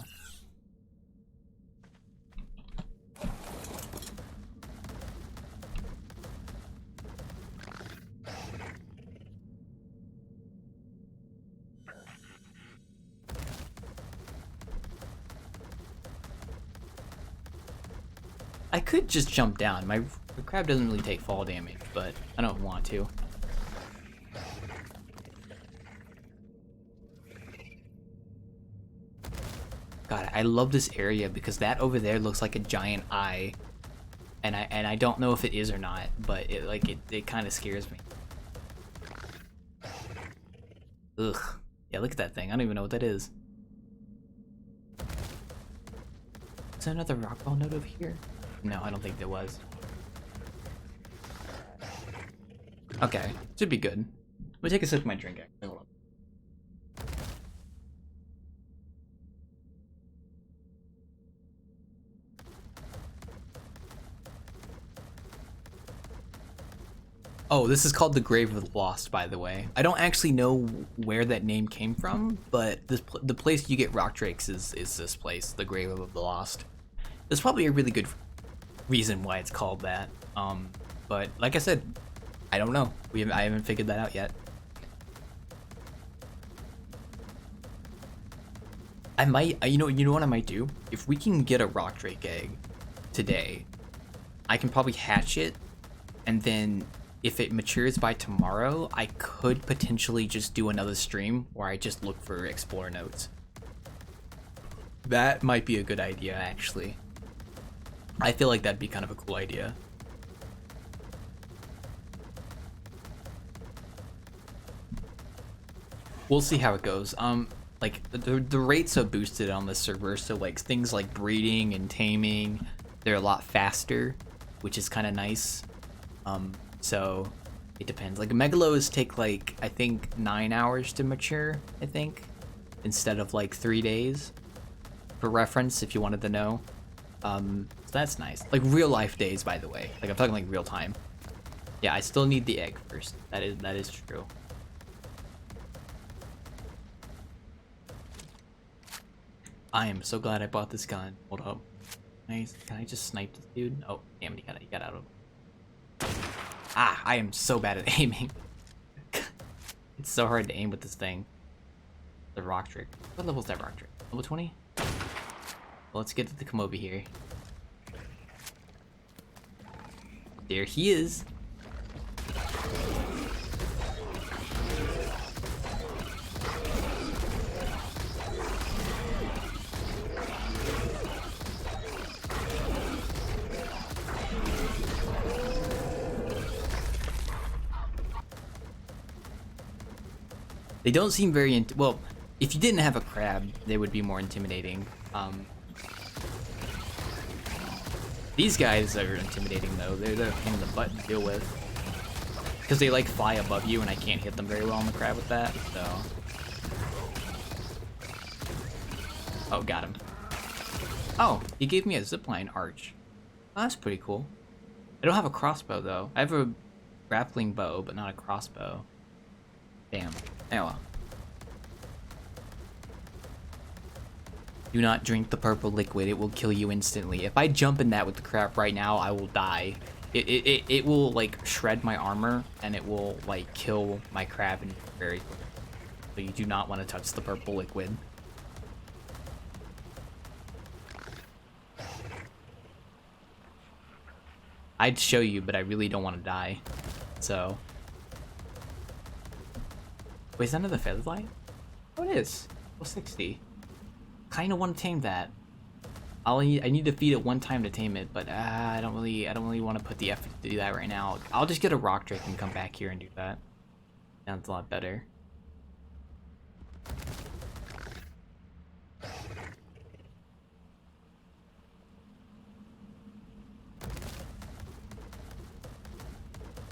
I could just jump down. My crab doesn't really take fall damage, but I don't want to. God, I love this area because that over there looks like a giant eye, and I don't know if it is or not, but it kind of scares me. Ugh. Yeah, look at that thing. I don't even know what that is. Is there another Rockwell node over here? No, I don't think there was. Okay, should be good. Let me take a sip of my drink, actually. Hold on. Oh, this is called the Grave of the Lost, by the way. I don't actually know where that name came from, but the place you get rock drakes is this place, the Grave of the Lost. There's probably a really good reason why it's called that. But like I said, I don't know. I haven't figured that out yet. I might, you know what I might do? If we can get a rock drake egg today, I can probably hatch it, and then if it matures by tomorrow, I could potentially just do another stream where I just look for explorer nodes. That might be a good idea, actually. I feel like that'd be kind of a cool idea. we'll see how it goes. Like the rates are boosted on this server, so like things like breeding and taming, they're a lot faster, which is kind of nice. So it depends. Like megalos take like I think 9 hours to mature, I think, instead of like 3 days. For reference, if you wanted to know. So that's nice. Like real life days, by the way. Like I'm talking like real time. Yeah, I still need the egg first. That is true. I am so glad I bought this gun. Hold up. Can I just snipe this dude? Oh, damn it, he got out of. Ah, I am so bad at aiming. It's so hard to aim with this thing. The rock trick. What level is that rock trick? Level 20? Well, let's get to come over here. There he is. They don't seem very well, if you didn't have a crab, they would be more intimidating. These guys are intimidating though. They're a pain in the butt to deal with. Because they like fly above you and I can't hit them very well on the crab with that, so. Oh, got him. Oh, he gave me a zipline arch. Oh, that's pretty cool. I don't have a crossbow though. I have a grappling bow, but not a crossbow. Damn. Oh well. Do not drink the purple liquid, it will kill you instantly. If I jump in that with the crab right now, I will die. It will like shred my armor and it will like kill my crab and very quickly. So you do not want to touch the purple liquid. I'd show you, but I really don't want to die. So. Wait, is that another featherlight? Oh, it is. Well, 60. Kind of want to tame that. I need to feed it one time to tame it, but I don't really want to put the effort to do that right now. I'll just get a rock drake and come back here and do that. Sounds a lot better.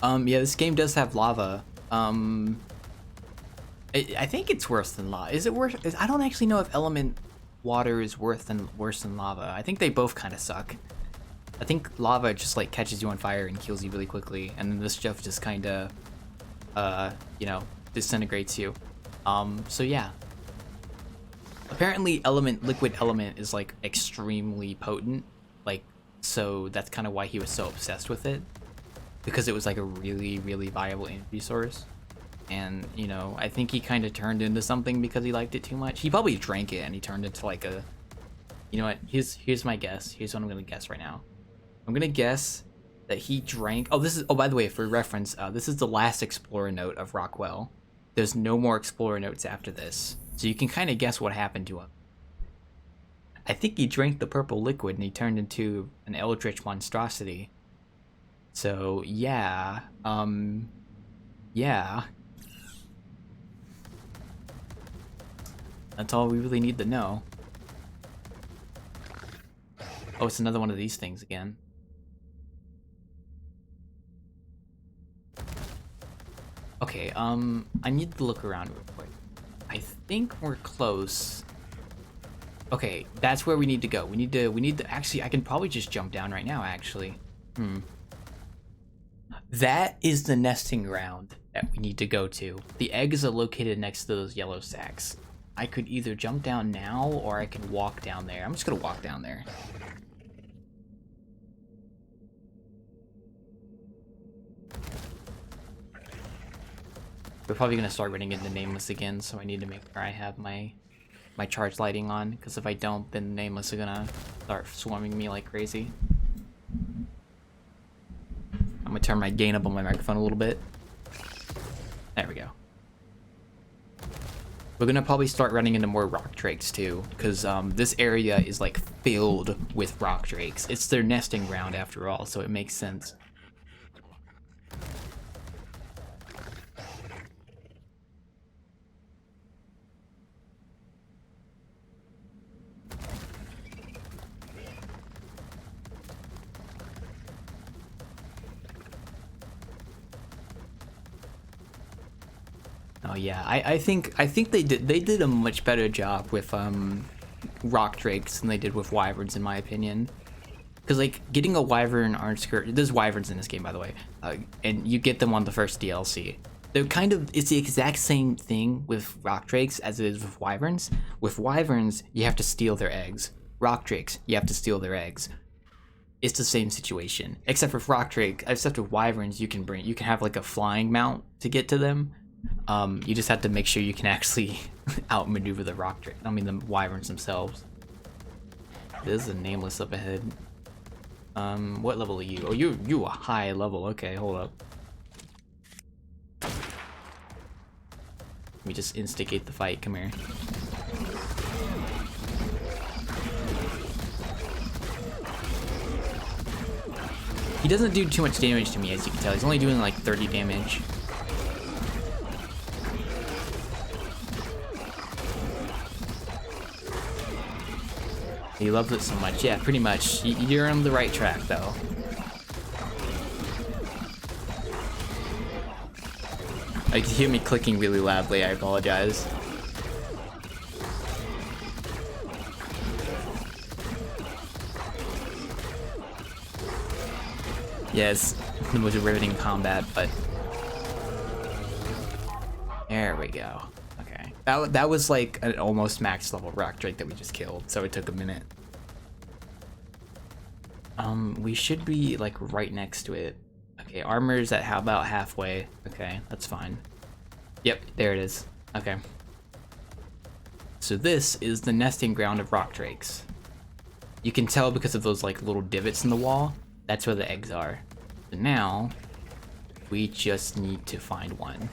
Yeah, this game does have lava. I think it's worse than lava. Is it worse? I don't actually know if element water is worse than lava. I think they both kind of suck. I think lava just like catches you on fire and kills you really quickly, and then this stuff just kind of, you know, disintegrates you. So yeah. Apparently, liquid element is like extremely potent, like so that's kind of why he was so obsessed with it, because it was like a really viable energy source. And, you know, I think he kind of turned into something because he liked it too much. He probably drank it and he turned into like a... You know what? Here's my guess. Here's what I'm going to guess right now. I'm going to guess that he drank... Oh, this is... Oh, by the way, for reference, this is the last Explorer note of Rockwell. There's no more Explorer notes after this. So you can kind of guess what happened to him. I think he drank the purple liquid and he turned into an eldritch monstrosity. So, yeah. Yeah. That's all we really need to know. Oh, it's another one of these things again. Okay, I need to look around real quick. I think we're close. Okay, that's where we need to go. We need to actually, I can probably just jump down right now, actually. That is the nesting ground that we need to go to. The eggs are located next to those yellow sacks. I could either jump down now or I can walk down there. I'm just gonna walk down there. We're probably gonna start running into Nameless again, so I need to make sure I have my charge lighting on, because if I don't, then Nameless are gonna start swarming me like crazy. I'm gonna turn my gain up on my microphone a little bit. There we go. We're gonna probably start running into more rock drakes too, because this area is like filled with rock drakes. It's their nesting ground after all, so it makes sense. Oh yeah, I think they did a much better job with rock drakes than they did with wyverns, in my opinion. Because like getting a wyvern orange skirt, there's wyverns in this game by the way, and you get them on the first DLC. They're kind of, it's the exact same thing with rock drakes as it is with wyverns. With wyverns, you have to steal their eggs. Rock drakes, you have to steal their eggs. It's the same situation, except with rock drake, except with wyverns, you can have like a flying mount to get to them. You just have to make sure you can actually outmaneuver the rock drake. I mean the wyverns themselves. There's a nameless up ahead. What level are you? Oh, you a high level. Okay, hold up. Let me just instigate the fight. Come here. He doesn't do too much damage to me, as you can tell. He's only doing like 30 damage. He loves it so much. Yeah, pretty much. You're on the right track, though. You can hear me clicking really loudly. I apologize. Yes, the most riveting combat, but there we go. Okay, that was like an almost max level rock drake that we just killed, so it took a minute. We should be like right next to it. Okay, armor's at about halfway. Okay, that's fine. Yep, there it is. Okay. So this is the nesting ground of rock drakes. You can tell because of those like little divots in the wall. That's where the eggs are. So now, we just need to find one.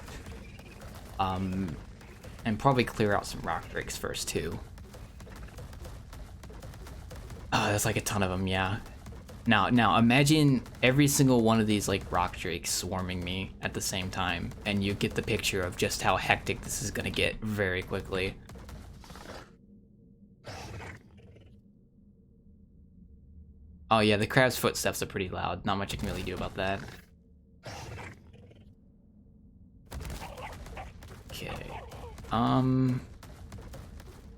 And probably clear out some rock drakes first too. Oh, there's like a ton of them, yeah. Now imagine every single one of these like rock drakes swarming me at the same time, and you get the picture of just how hectic this is gonna get very quickly. Oh yeah, the crab's footsteps are pretty loud. Not much I can really do about that. Okay.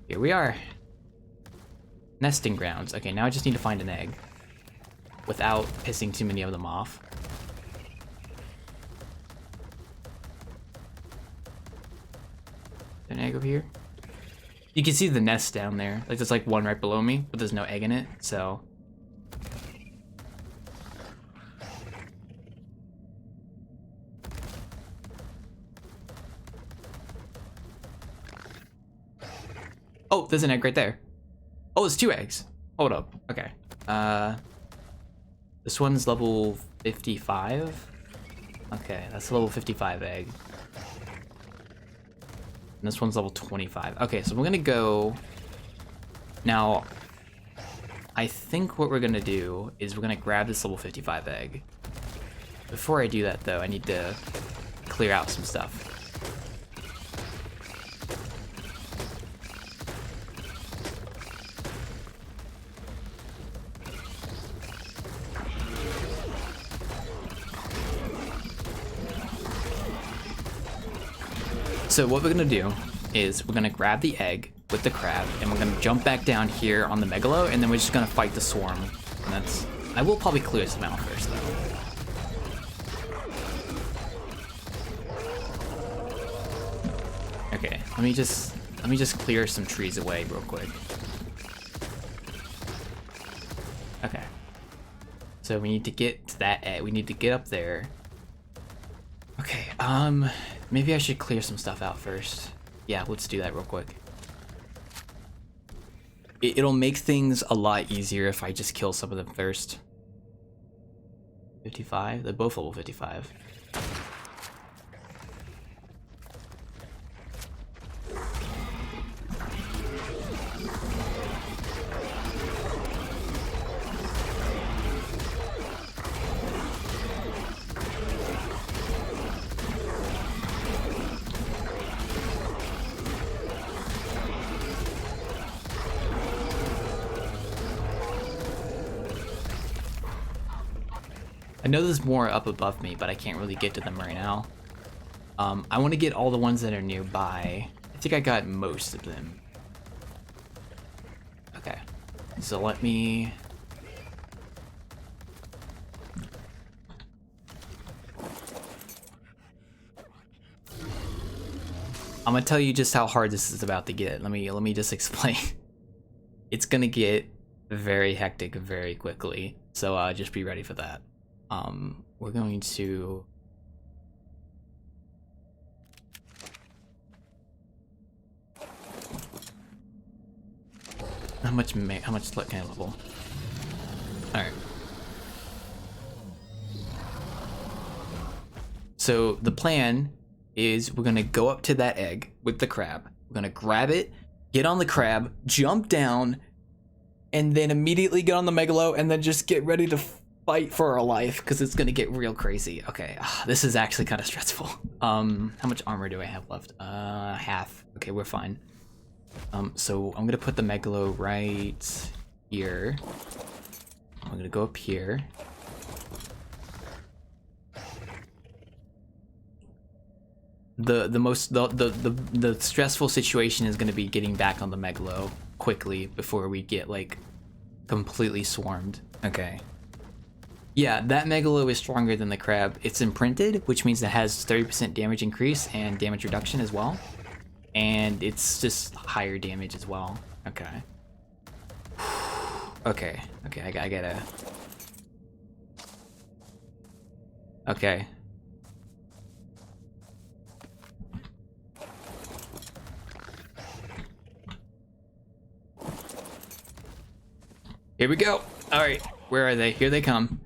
Here we are. Nesting grounds. Okay, now I just need to find an egg without pissing too many of them off. An egg over here. You can see the nest down there. Like there's like one right below me, but there's no egg in it, so. Oh, there's an egg right there. Oh, it's 2 eggs. Hold up. Okay. This one's level 55. Okay, that's a level 55 egg. And this one's level 25. Okay, so we're gonna go. Now, I think what we're gonna do is we're gonna grab this level 55 egg. Before I do that, though, I need to clear out some stuff. So what we're gonna do is we're gonna grab the egg with the crab, and we're gonna jump back down here on the megalo, and then we're just gonna fight the swarm. And that's. I will probably clear some out first, though. Okay, let me just clear some trees away real quick. Okay. So we need to get to that egg. We need to get up there. Okay, maybe I should clear some stuff out first. Yeah, let's do that real quick. It'll make things a lot easier if I just kill some of them first. 55? They're both level 55. I know there's more up above me, but I can't really get to them right now. I want to get all the ones that are nearby. I think I got most of them. Okay, so let me... I'm gonna tell you just how hard this is about to get. Let me just explain. It's gonna get very hectic very quickly, so just be ready for that. We're going to... How much luck can I level? Alright. So the plan is we're gonna go up to that egg with the crab. We're gonna grab it, get on the crab, jump down, and then immediately get on the megalo, and then just get ready to fight for our life, because it's gonna get real crazy. Okay, this is actually kind of stressful. How much armor do I have left? Half. Okay, we're fine. So I'm gonna put the megalo right here. I'm gonna go up here. The stressful situation is gonna be getting back on the megalo quickly before we get like completely swarmed. Okay. Yeah, that megalo is stronger than the crab. It's imprinted, which means it has 30% damage increase and damage reduction as well. And it's just higher damage as well. Okay. Okay, I gotta... Okay. Here we go. All right, where are they? Here they come.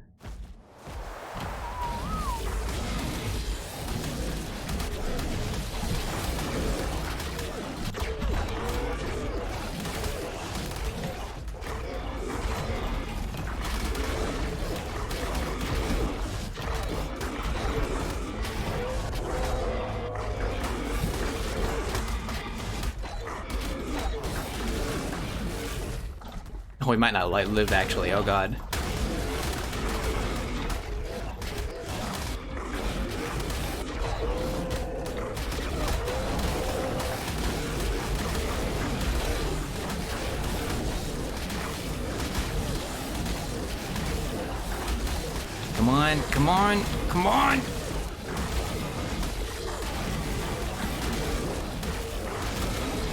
Oh, we might not live actually. Oh god. Come on, come on, come on!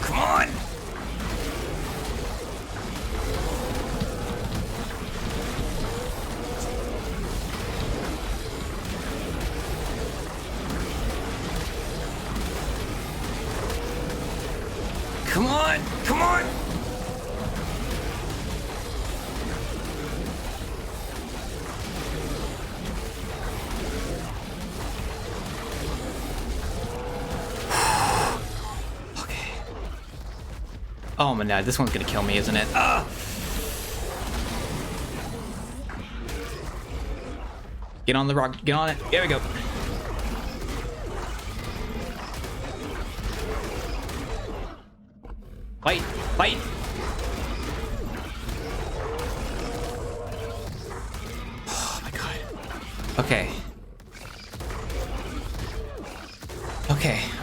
Come on! Come on! Come on! Okay. Oh my god, this one's gonna kill me, isn't it? Get on the rock, get on it. There we go. Fight! Fight! Oh my god. Okay.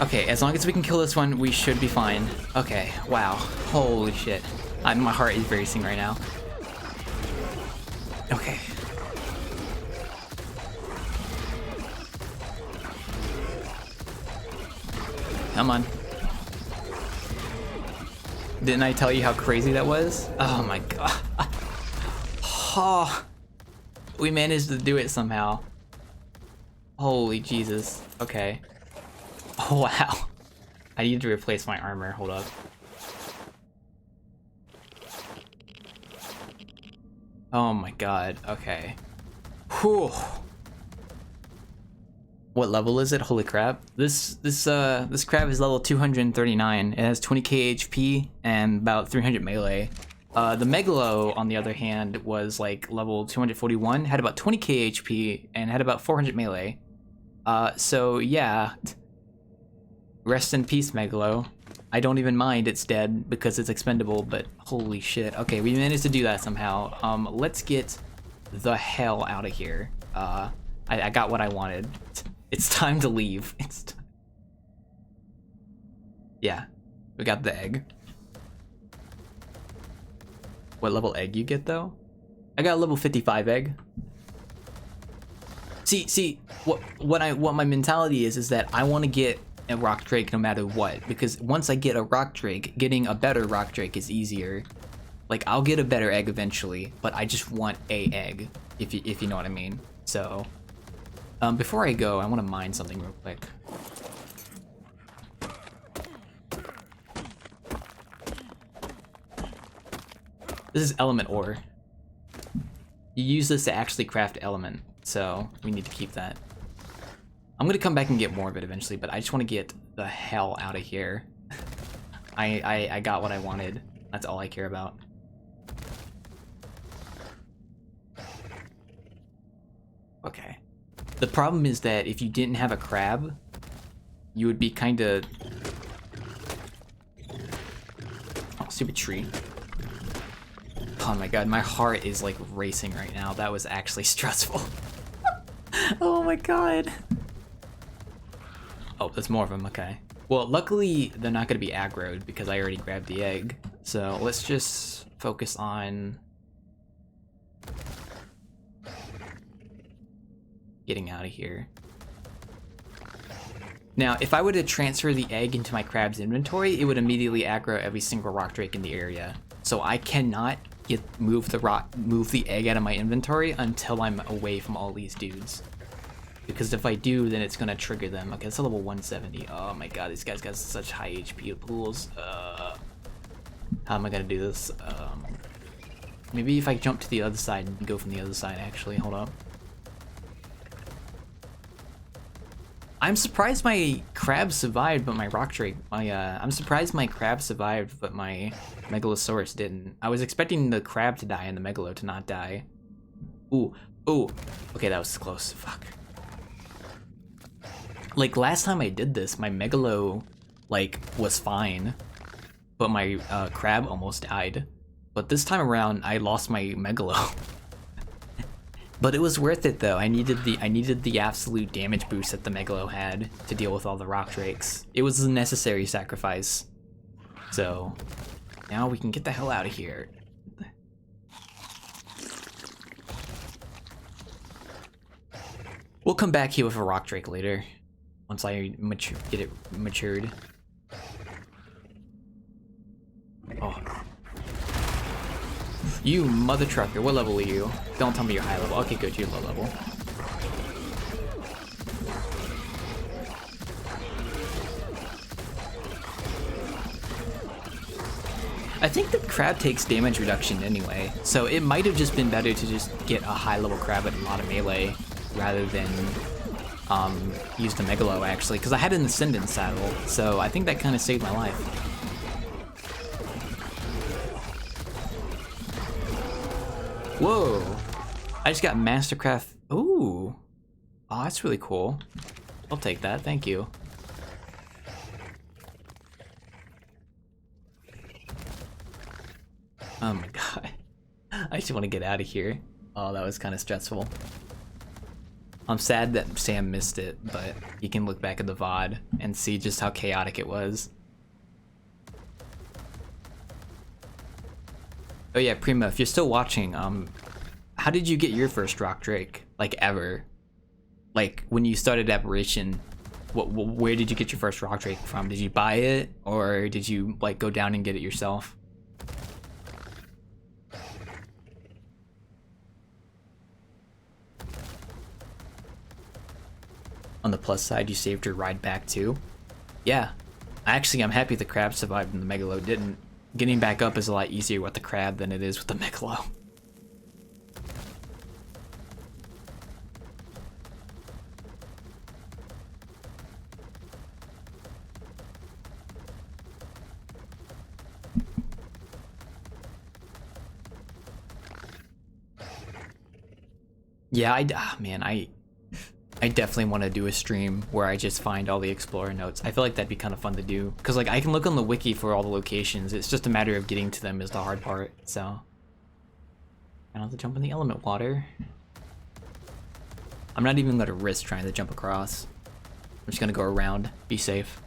Okay, as long as we can kill this one, we should be fine. Okay, wow. Holy shit. My heart is racing right now. Okay. Come on. Didn't I tell you how crazy that was? Oh my god. Oh, we managed to do it somehow. Holy Jesus. Okay. Oh wow. I need to replace my armor. Hold up. Oh my god. Okay. Whew. What level is it? Holy crap. This crab is level 239. It has 20k HP and about 300 melee. The Megalo, on the other hand, was like level 241, had about 20k HP and had about 400 melee. So yeah. Rest in peace, Megalo. I don't even mind it's dead because it's expendable, but holy shit. Okay, we managed to do that somehow. Let's get the hell out of here. I got what I wanted. It's time to leave. Yeah, we got the egg. What level egg you get though? I got a level 55 egg. See, what my mentality is that I want to get a rock drake no matter what, because once I get a rock drake, getting a better rock drake is easier. Like, I'll get a better egg eventually, but I just want a egg, if you know what I mean. So, before I go, I want to mine something real quick. This is element ore. You use this to actually craft element, so we need to keep that. I'm gonna come back and get more of it eventually, but I just want to get the hell out of here. I got what I wanted. That's all I care about. Okay. The problem is that if you didn't have a crab, you would be kind of... Oh, stupid tree. Oh my god, my heart is like racing right now. That was actually stressful. Oh my god. Oh, there's more of them, okay. Well, luckily they're not gonna be aggroed because I already grabbed the egg. So let's just focus on getting out of here. Now, if I were to transfer the egg into my crab's inventory, it would immediately aggro every single rock drake in the area. So I cannot move the egg out of my inventory until I'm away from all these dudes. Because if I do, then it's gonna trigger them. Okay, it's a level 170. Oh my god, these guys got such high HP pools. How am I gonna do this? Maybe if I jump to the other side and go from the other side, actually. Hold up. I'm surprised my crab survived, but my rock drake, I'm surprised my crab survived, but my megalosaurus didn't. I was expecting the crab to die and the megalo to not die. Ooh. Okay, that was close. Fuck. Like, last time I did this, my megalo, like, was fine, but my crab almost died. But this time around, I lost my megalo. But it was worth it though. I needed the absolute damage boost that the megalo had to deal with all the rock drakes. It was a necessary sacrifice. So now we can get the hell out of here. We'll come back here with a rock drake later once I get it matured. Oh. You mother trucker, what level are you? Don't tell me you're high level. Okay, good, you're low level. I think the crab takes damage reduction anyway, so it might have just been better to just get a high level crab at a lot of melee rather than use the megalo actually, because I had an ascendant saddle, so I think that kind of saved my life. Whoa! I just got Mastercraft. Ooh! Oh, that's really cool. I'll take that, thank you. Oh my god. I just want to get out of here. Oh, that was kind of stressful. I'm sad that Sam missed it, but you can look back at the VOD and see just how chaotic it was. Oh yeah, Prima, if you're still watching, how did you get your first rock drake? Like, ever? Like, when you started Abberation, where did you get your first rock drake from? Did you buy it, or did you, like, go down and get it yourself? On the plus side, you saved your ride back too? Yeah. Actually, I'm happy the crab survived and the megalo didn't. Getting back up is a lot easier with the crab than it is with the megalo. Yeah, man, I definitely want to do a stream where I just find all the explorer notes. I feel like that'd be kind of fun to do, because like I can look on the wiki for all the locations. It's just a matter of getting to them is the hard part. So I don't have to jump in the element water. I'm not even gonna risk trying to jump across. I'm just gonna go around, be safe.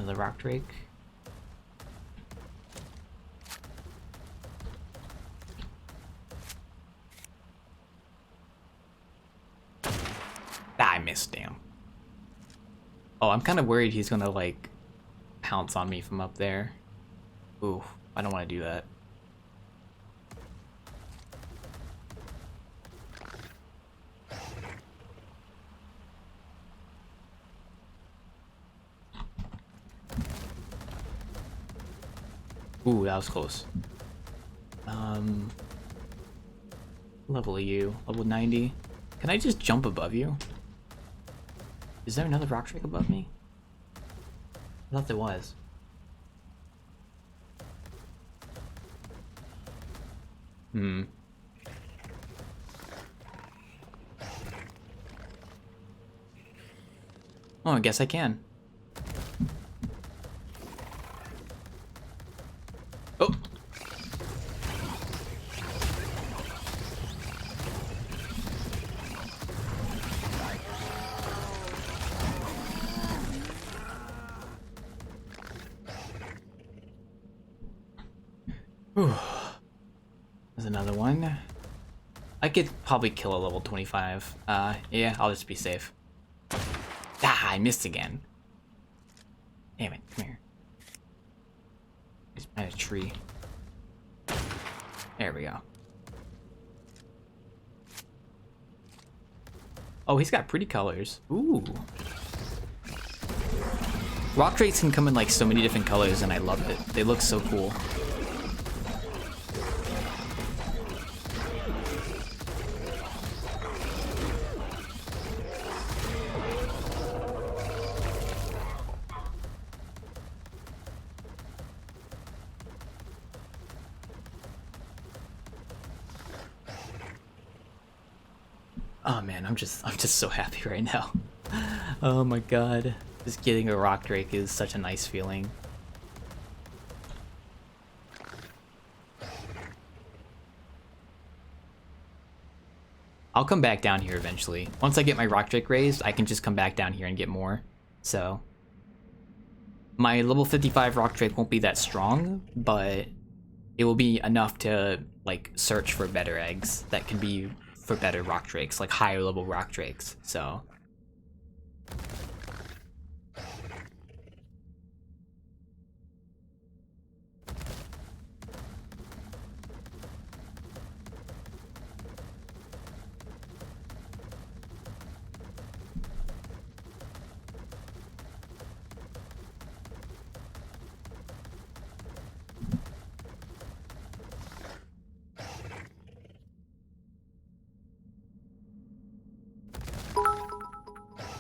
Another rock drake. Ah, I missed, damn. Oh, I'm kind of worried he's gonna, like, pounce on me from up there. Ooh, I don't want to do that. Ooh, that was close. Level you, level 90. Can I just jump above you? Is there another rock drake above me? I thought there was. Hmm. Oh, I guess I can. Oh! Whew. There's another one. I could probably kill a level 25. Yeah, I'll just be safe. Ah, I missed again. Damn it, come here. He's behind a tree. There we go. Oh, he's got pretty colors. Ooh. Rock drakes can come in like so many different colors and I love it. They look so cool. Oh man, I'm just so happy right now. Oh my god. Just getting a rock drake is such a nice feeling. I'll come back down here eventually. Once I get my rock drake raised, I can just come back down here and get more. So my level 55 rock drake won't be that strong, but it will be enough to like search for better eggs that can be for better rock drakes, like higher level rock drakes. So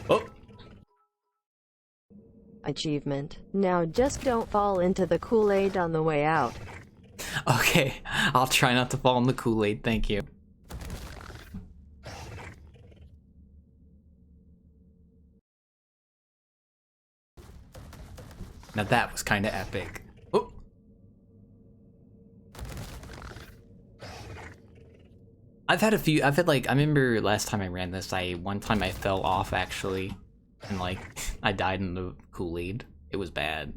oh. Achievement. Now just don't fall into the Kool-Aid on the way out. Okay, I'll try not to fall in the Kool-Aid, thank you. Now that was kind of epic. Oh. I've had like, I remember last time I ran this, one time I fell off actually, and like, I died in the Kool-Aid. It was bad.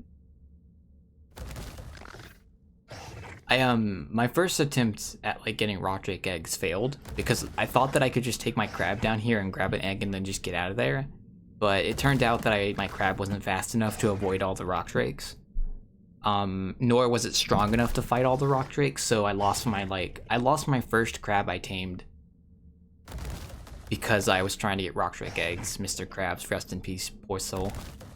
My first attempt at like getting rock drake eggs failed because I thought that I could just take my crab down here and grab an egg and then just get out of there. But it turned out that my crab wasn't fast enough to avoid all the rock drakes. Nor was it strong enough to fight all the rock drakes, so I lost my first crab I tamed because I was trying to get rock drake eggs. Mr. Krabs, rest in peace, poor soul.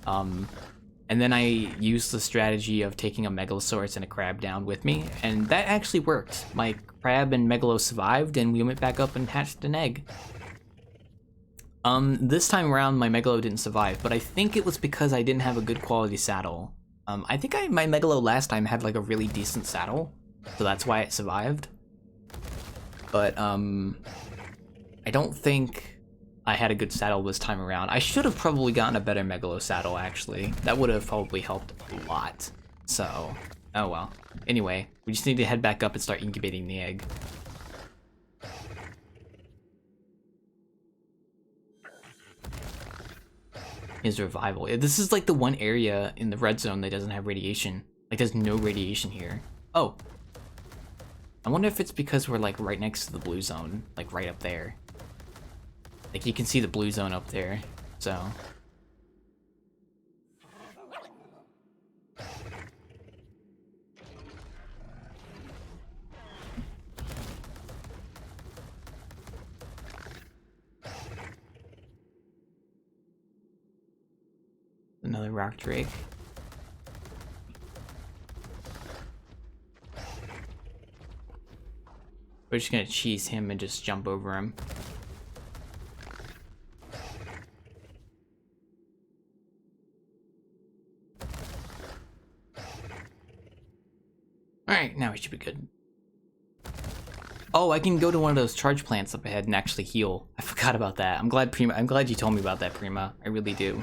And then I used the strategy of taking a Megalosaurus and a crab down with me, and that actually worked. My crab and Megalo survived, and we went back up and hatched an egg. This time around, my Megalo didn't survive, but I think it was because I didn't have a good quality saddle. I think my Megalo last time had like a really decent saddle, so that's why it survived. But, I don't think I had a good saddle this time around. I should have probably gotten a better Megalo saddle, actually. That would have probably helped a lot. So, oh well. Anyway, we just need to head back up and start incubating the egg. is revival. This is like the one area in the red zone that doesn't have radiation. Like there's no radiation here. Oh. I wonder if it's because we're like right next to the blue zone, like right up there. Like you can see the blue zone up there, so. Another rock drake. We're just gonna cheese him and just jump over him. Alright, now we should be good. Oh, I can go to one of those charge plants up ahead and actually heal. I forgot about that. I'm glad you told me about that, Prima. I really do.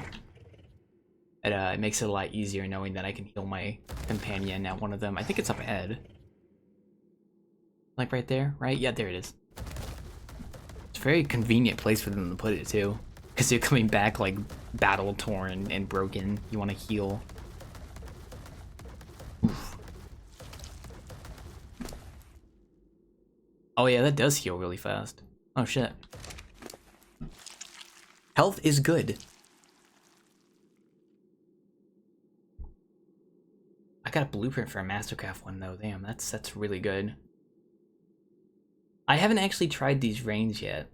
It makes it a lot easier knowing that I can heal my companion at one of them. I think it's up ahead. Like right there, right? Yeah, there it is. It's a very convenient place for them to put it too. Because you're coming back like battle torn and broken. You want to heal. Oof. Oh yeah, that does heal really fast. Oh shit. Health is good. I got a blueprint for a Mastercraft one though. Damn, that's really good. I haven't actually tried these reins yet.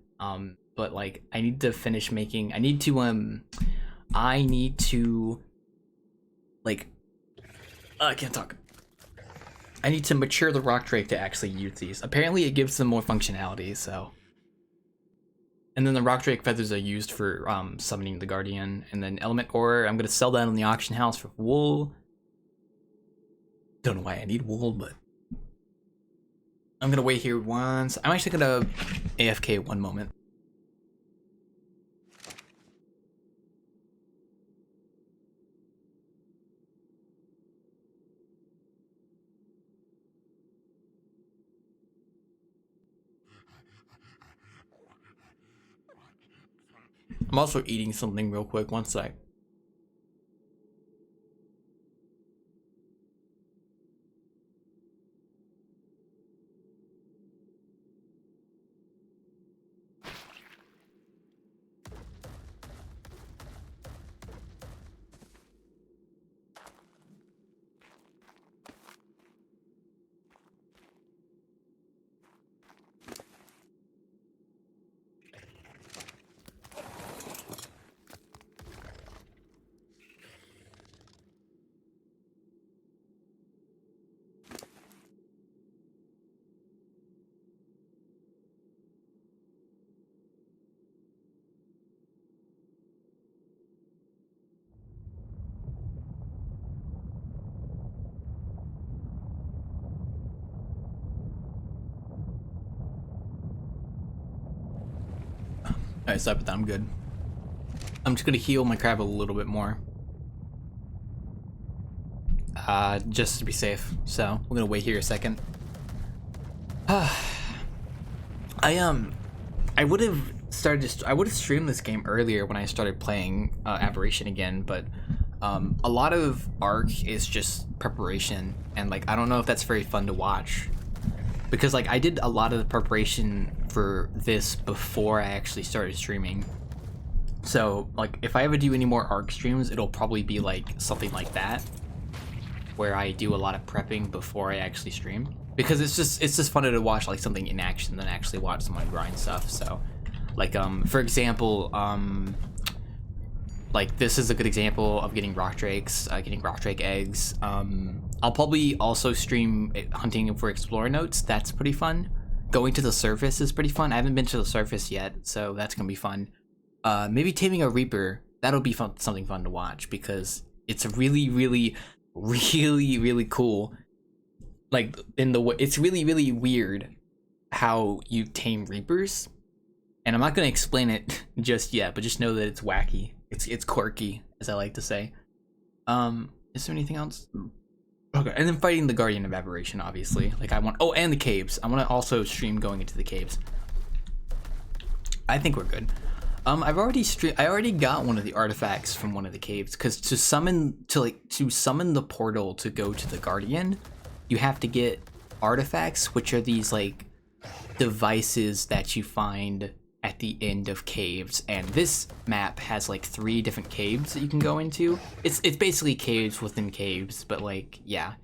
But like I need to finish making. I need to like. I can't talk. I need to mature the rock drake to actually use these. Apparently, it gives them more functionality. So. And then the rock drake feathers are used for summoning the guardian, and then element ore. I'm gonna sell that on the auction house for wool. Don't know why I need wool, but I'm gonna wait here once. I'm actually gonna AFK one moment. I'm also eating something real quick. One sec. Alright, stop it. I'm good. I'm just gonna heal my crab a little bit more. Just to be safe. So, we're gonna wait here a second. I would have streamed this game earlier when I started playing Abberation again, but a lot of ARK is just preparation, and like I don't know if that's very fun to watch. Because like I did a lot of the preparation for this before I actually started streaming. So like if I ever do any more ARK streams, it'll probably be like something like that, where I do a lot of prepping before I actually stream. Because it's just funner to watch like something in action than actually watch someone grind stuff. So like for example, like this is a good example of getting rock drakes, getting rock drake eggs. I'll probably also stream hunting for explorer notes. That's pretty fun. Going to the surface is pretty fun. I haven't been to the surface yet, so that's gonna be fun. Maybe taming a reaper. That'll be fun, something fun to watch, because it's really, really, really, really cool. Like in the way, it's really, really weird how you tame reapers. And I'm not gonna explain it just yet, but just know that it's wacky. It's quirky, as I like to say. Is there anything else? Okay, and then fighting the Guardian of Abberation, obviously. Like I want, oh, and the caves. I want to also stream going into the caves. I think we're good. I already got one of the artifacts from one of the caves, because to summon the portal to go to the Guardian, you have to get artifacts, which are these like devices that you find at the end of caves. And this map has like 3 different caves that you can go into. It's basically caves within caves, but like, yeah.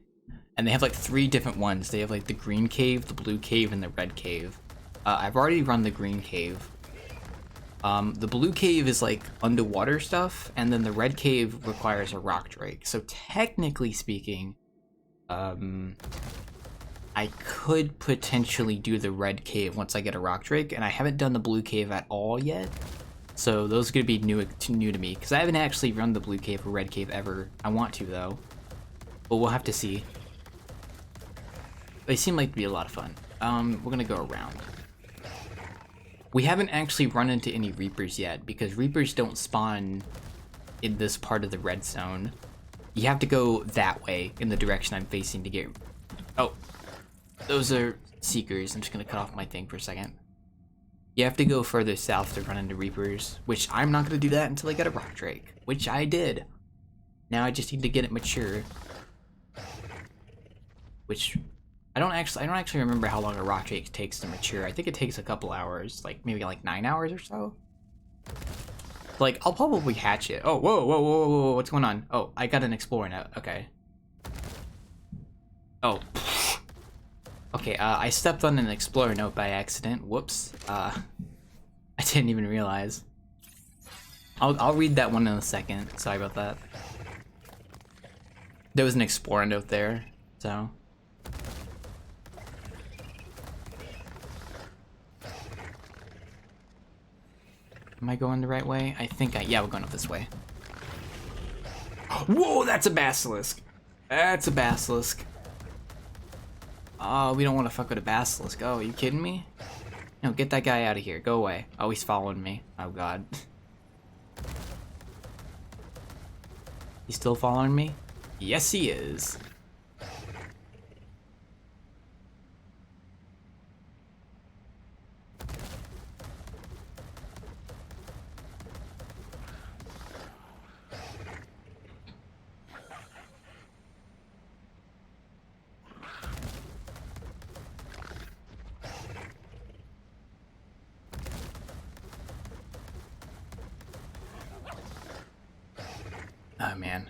And they have like 3 different ones. They have like the green cave, the blue cave, and the red cave. I've already run the green cave. The blue cave is like underwater stuff, and then the red cave requires a rock drake. So technically speaking, I could potentially do the red cave once I get a rock drake, and I haven't done the blue cave at all yet. So those are gonna be new to me, because I haven't actually run the blue cave or red cave ever. I want to though, but we'll have to see. They seem like to be a lot of fun. We're gonna go around. We haven't actually run into any Reapers yet, because Reapers don't spawn in this part of the red zone. You have to go that way, in the direction I'm facing, to get... Oh, those are Seekers. I'm just gonna cut off my thing for a second. You have to go further south to run into Reapers, which I'm not gonna do that until I get a rock drake, which I did. Now I just need to get it mature. Which... I don't actually remember how long a rock drake takes to mature. I think it takes a couple hours, like maybe like 9 hours or so. Like, I'll probably hatch it. Oh, whoa, what's going on? Oh, I got an explorer note. Okay. Oh. Okay, I stepped on an explorer note by accident. Whoops. I didn't even realize. I'll read that one in a second. Sorry about that. There was an explorer note there, so. Am I going the right way? I think yeah, we're going up this way. Whoa, that's a basilisk. That's a basilisk. Oh, we don't want to fuck with a basilisk. Oh, are you kidding me? No, get that guy out of here. Go away. Oh, he's following me. Oh, God. He's still following me? Yes, he is. Oh, man.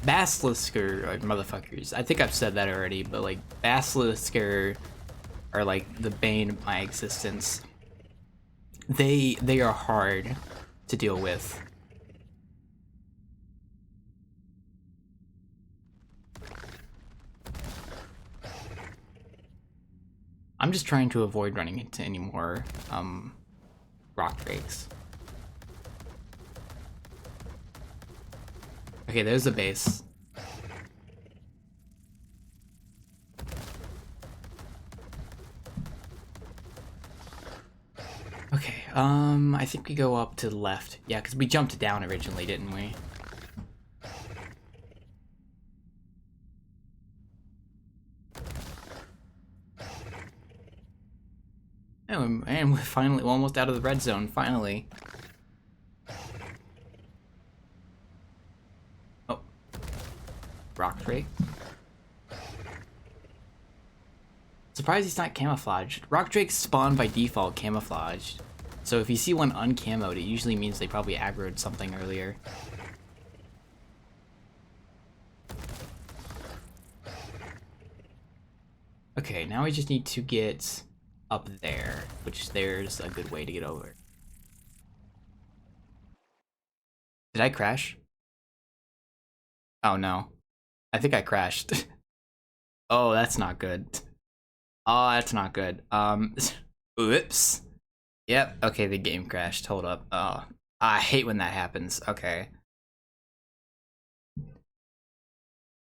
Basilisk are motherfuckers. I think I've said that already, but like, basilisk are like the bane of my existence. They are hard to deal with. I'm just trying to avoid running into any more rock drakes. Okay, there's the base. Okay, I think we go up to the left. Yeah, because we jumped down originally, didn't we? Oh, and we're finally almost out of the red zone, finally. Oh. Rock drake. Surprised he's not camouflaged. Rock drakes spawn by default camouflaged. So if you see one uncamoed, it usually means they probably aggroed something earlier. Okay, now we just need to get up there, which there's a good way to get over. Did I crash? Oh no. I think I crashed. Oh, that's not good. Oh, that's not good. Oops. Yep, okay, the game crashed. Hold up. Oh, I hate when that happens. Okay.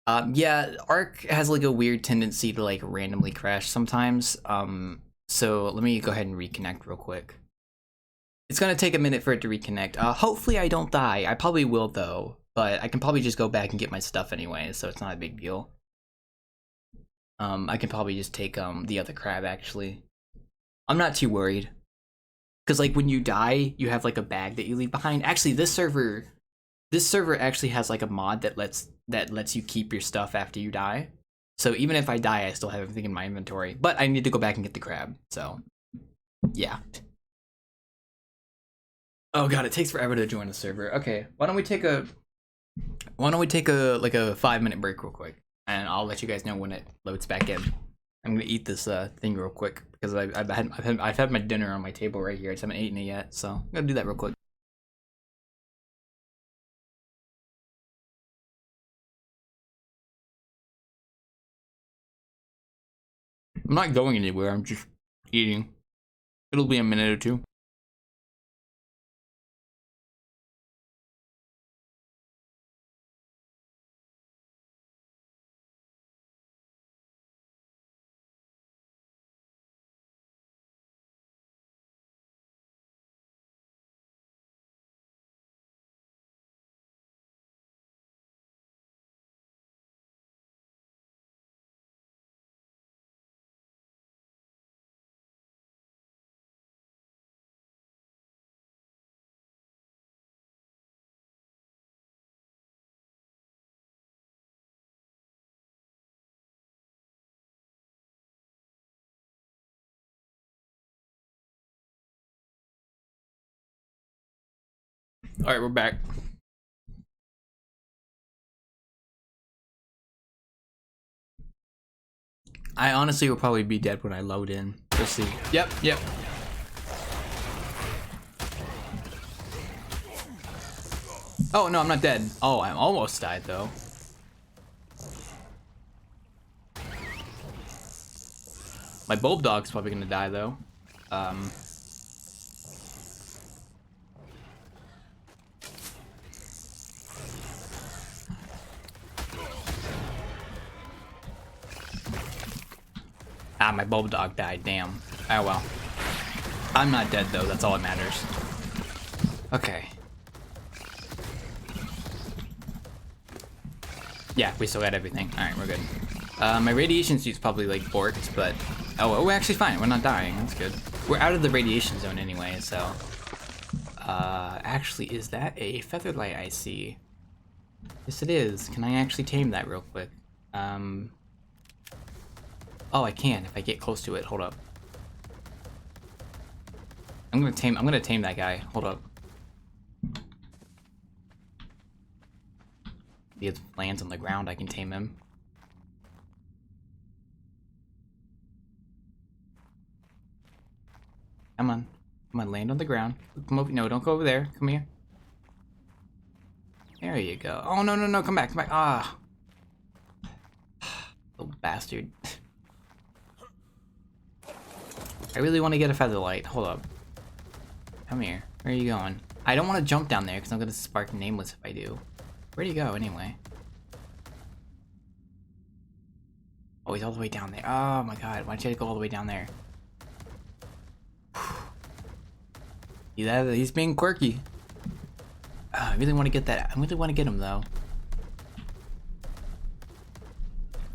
Yeah, ARK has like a weird tendency to like randomly crash sometimes. So let me go ahead and reconnect real quick. It's gonna take a minute for it to reconnect. Hopefully I don't die. I probably will though, but I can probably just go back and get my stuff anyway, so it's not a big deal. I can probably just take the other crab actually. I'm not too worried. Because like when you die, you have like a bag that you leave behind. Actually, this server actually has like a mod that lets you keep your stuff after you die. So even if I die, I still have everything in my inventory. But I need to go back and get the crab. So yeah. Oh god, it takes forever to join a server. Okay, why don't we take a like a 5-minute break real quick, and I'll let you guys know when it loads back in. I'm gonna eat this thing real quick because I've had my dinner on my table right here. I just haven't eaten it yet, so I'm gonna do that real quick. I'm not going anywhere. I'm just eating. It'll be a minute or two. All right, we're back. I honestly will probably be dead when I load in. Let's see. Yep. Oh no, I'm not dead. Oh, I almost died though. My bulb dog's probably gonna die though. Ah, my bulb dog died, damn. Oh well. I'm not dead though, that's all that matters. Okay. Yeah, we still got everything. Alright, we're good. My radiation suit's probably like borked, but... Oh, we're actually fine, we're not dying, that's good. We're out of the radiation zone anyway, so... Actually, is that a featherlight I see? Yes it is. Can I actually tame that real quick? Oh, I can if I get close to it. Hold up. I'm gonna tame that guy. Hold up. If he lands on the ground, I can tame him. Come on. Come on, land on the ground. Come over. No, don't go over there. Come here. There you go. Oh, no, come back, Ah. Little bastard. I really want to get a featherlight. Hold up. Come here. Where are you going? I don't want to jump down there because I'm going to spark nameless if I do. Where'd he go anyway? Oh, he's all the way down there. Oh my god, why'd you go all the way down there? He's being quirky. I really want to get that. I really want to get him though.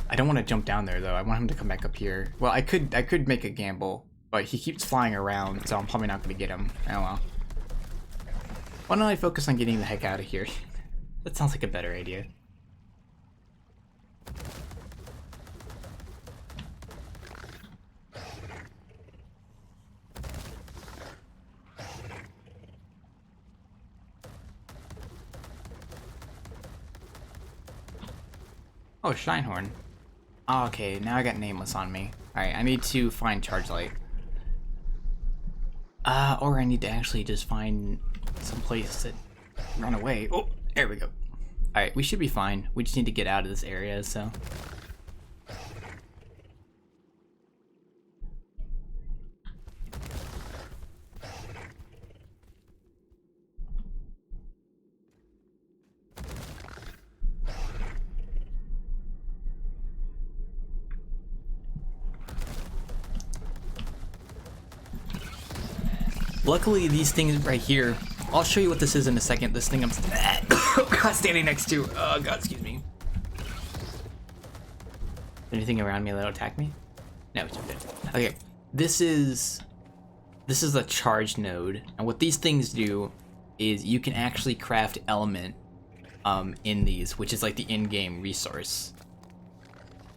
I don't want to jump down there though. I want him to come back up here. Well, I could make a gamble, but he keeps flying around, so I'm probably not going to get him. Oh well. Why don't I focus on getting the heck out of here? That sounds like a better idea. Oh, Shinehorn. Oh, okay, now I got Nameless on me. Alright, I need to find Charge Light. Or I need to actually just find some place to run away. Oh, there we go. Alright, we should be fine. We just need to get out of this area, so... Luckily, these things right here, I'll show you what this is in a second. This thing I'm standing next to. Oh god, excuse me. Anything around me that'll attack me? No, it's okay. Okay, this this is a charge node, and what these things do is you can actually craft element in these, which is like the in-game resource.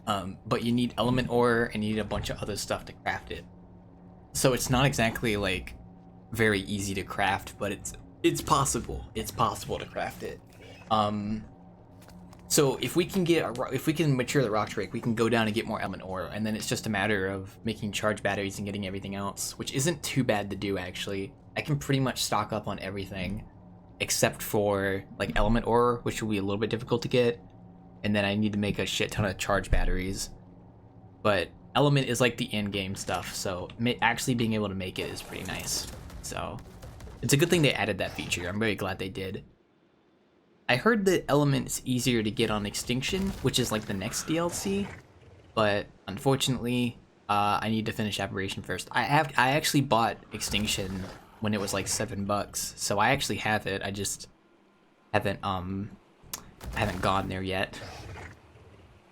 But you need element ore and you need a bunch of other stuff to craft it. So it's not exactly like very easy to craft, but it's possible. It's possible to craft it. So if we can mature the rock drake, we can go down and get more element ore, and then it's just a matter of making charge batteries and getting everything else, which isn't too bad to do actually. I can pretty much stock up on everything except for like element ore, which will be a little bit difficult to get, and then I need to make a shit ton of charge batteries. But element is like the in-game stuff, so actually being able to make it is pretty nice. So it's a good thing they added that feature. I'm very glad they did. I heard that element is easier to get on Extinction, which is like the next DLC, but unfortunately, I need to finish Abberation first. I actually bought Extinction when it was like $7, so I actually have it. I just haven't gone there yet.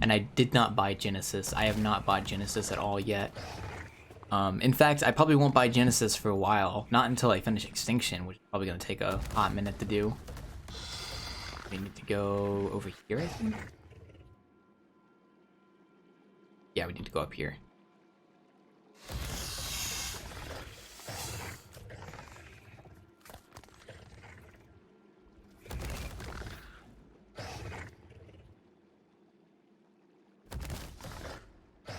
And I did not buy Genesis. I have not bought Genesis at all yet. In fact, I probably won't buy Genesis for a while. Not until I finish Extinction, which is probably gonna take a hot minute to do. We need to go over here, I think? Yeah, we need to go up here.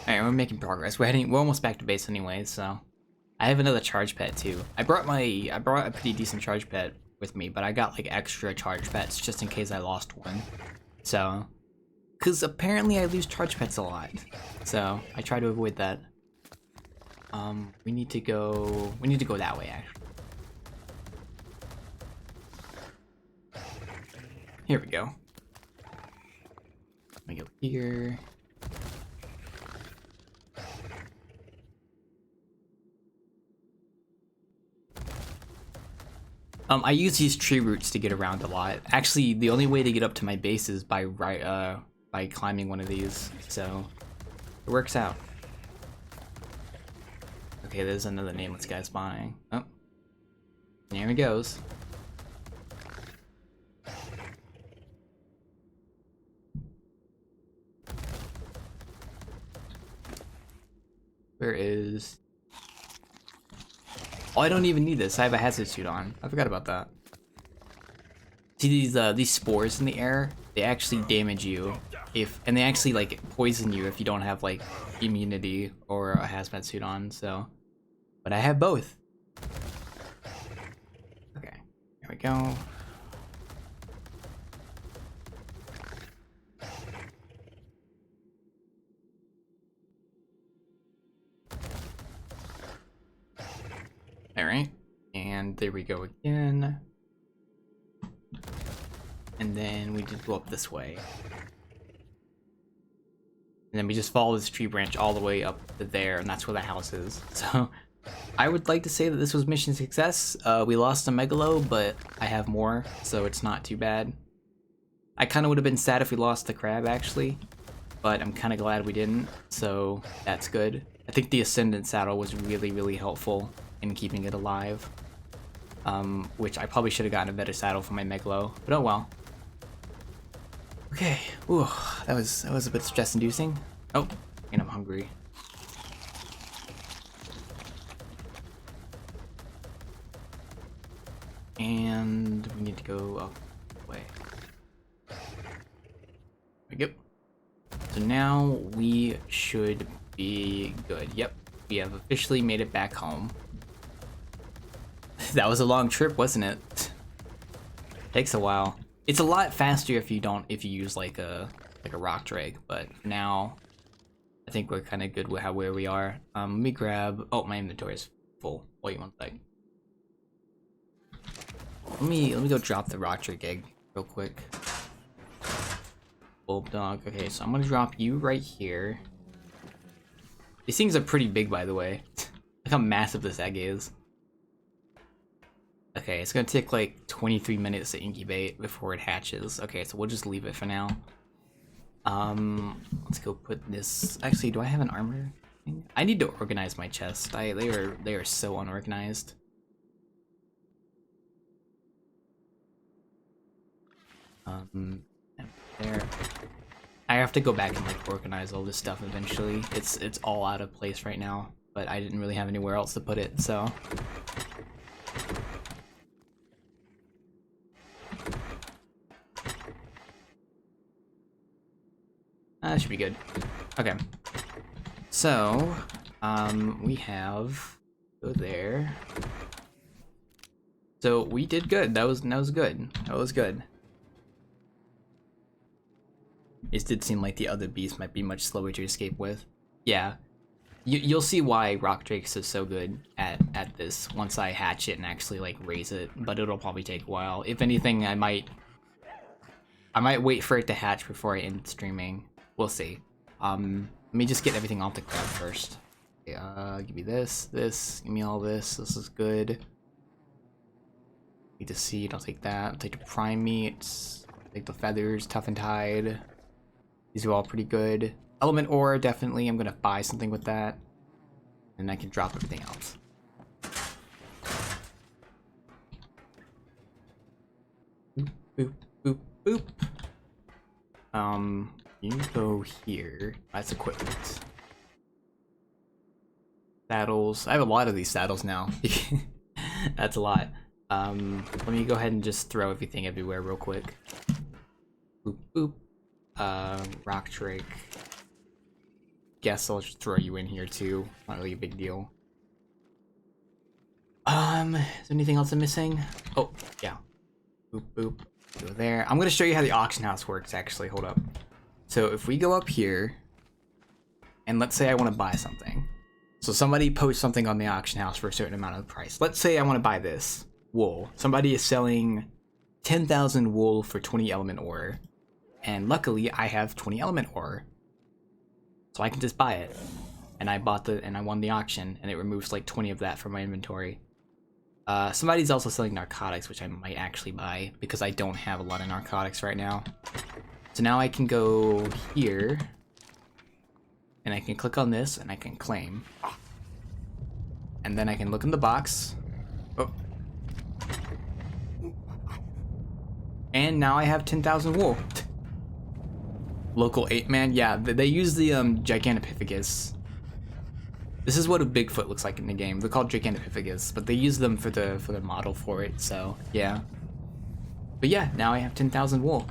Alright, we're making progress. We're almost back to base anyway, so I have another charge pet too. I brought a pretty decent charge pet with me, but I got like extra charge pets just in case I lost one. So, cause apparently I lose charge pets a lot. So I try to avoid that. We need to go that way actually. Here we go. Let me go here. I use these tree roots to get around a lot. Actually, the only way to get up to my base is by climbing one of these, so it works out. Okay, there's another nameless guy spawning. Oh, there he goes. Where is... Oh, I don't even need this. I have a hazard suit on. I forgot about that. See these spores in the air? They actually damage you and they actually like poison you if you don't have like immunity or a hazmat suit on. So, but I have both. Okay, here we go. Alright, and there we go again. And then we just go up this way. And then we just follow this tree branch all the way up to there, and that's where the house is. So, I would like to say that this was mission success. We lost a Megalo, but I have more, so it's not too bad. I kind of would have been sad if we lost the crab, actually. But I'm kind of glad we didn't, so that's good. I think the Ascendant saddle was really, really helpful in keeping it alive, which I probably should have gotten a better saddle for my Megalo, but oh well. Okay, ooh, that was a bit stress-inducing. Oh, and I'm hungry. And we need to go up the way. There we go. So now we should be good. Yep, we have officially made it back home. That was a long trip, wasn't it? Takes a while. It's a lot faster if you use like a rock drake, but now I think we're kind of good with where we are. Let me grab. Oh, my inventory is full. Wait one sec. Let me go drop the rock drake egg real quick. Bulldog. Okay, so I'm gonna drop you right here. These things are pretty big, by the way. Look how massive this egg is. Okay, it's gonna take like 23 minutes to incubate before it hatches. Okay, so we'll just leave it for now. Let's go put this... Actually, do I have an armor? I need to organize my chest. They are so unorganized. There. I have to go back and like organize all this stuff eventually. It's all out of place right now, but I didn't really have anywhere else to put it, so. That should be good. Okay. So, we have go there. So we did good. That was good. That was good. It did seem like the other beasts might be much slower to escape with. Yeah. You'll see why Rock Drakes is so good at this once I hatch it and actually like raise it, but it'll probably take a while. If anything, I might wait for it to hatch before I end streaming. We'll see. Let me just get everything off the crab first. Okay, give me this, give me all this. This is good. Need the seed, I'll take that. I'll take the prime meats, take the feathers, tough and tide. These are all pretty good. Element ore, definitely. I'm gonna buy something with that. And I can drop everything else. Boop, boop, boop, boop. You go here. That's equipment. Saddles. I have a lot of these saddles now. That's a lot. Let me go ahead and just throw everything everywhere real quick. Boop, boop. Rock Drake. Guess I'll just throw you in here too. Not really a big deal. Is there anything else I'm missing? Oh, yeah. Boop, boop. Go there. I'm gonna show you how the auction house works, actually. Hold up. So if we go up here, and let's say I want to buy something. So somebody posts something on the auction house for a certain amount of price. Let's say I want to buy this wool. Somebody is selling 10,000 wool for 20 element ore. And luckily I have 20 element ore. So I can just buy it. And I won the auction, and it removes like 20 of that from my inventory. Somebody's also selling narcotics, which I might actually buy because I don't have a lot of narcotics right now. So now I can go here, and I can click on this, and I can claim. And then I can look in the box. Oh. And now I have 10,000 wool. Local 8-man, yeah, they use the Gigantopithecus. This is what a Bigfoot looks like in the game. They're called Gigantopithecus, but they use them for the model for it, so yeah. But yeah, now I have 10,000 wool.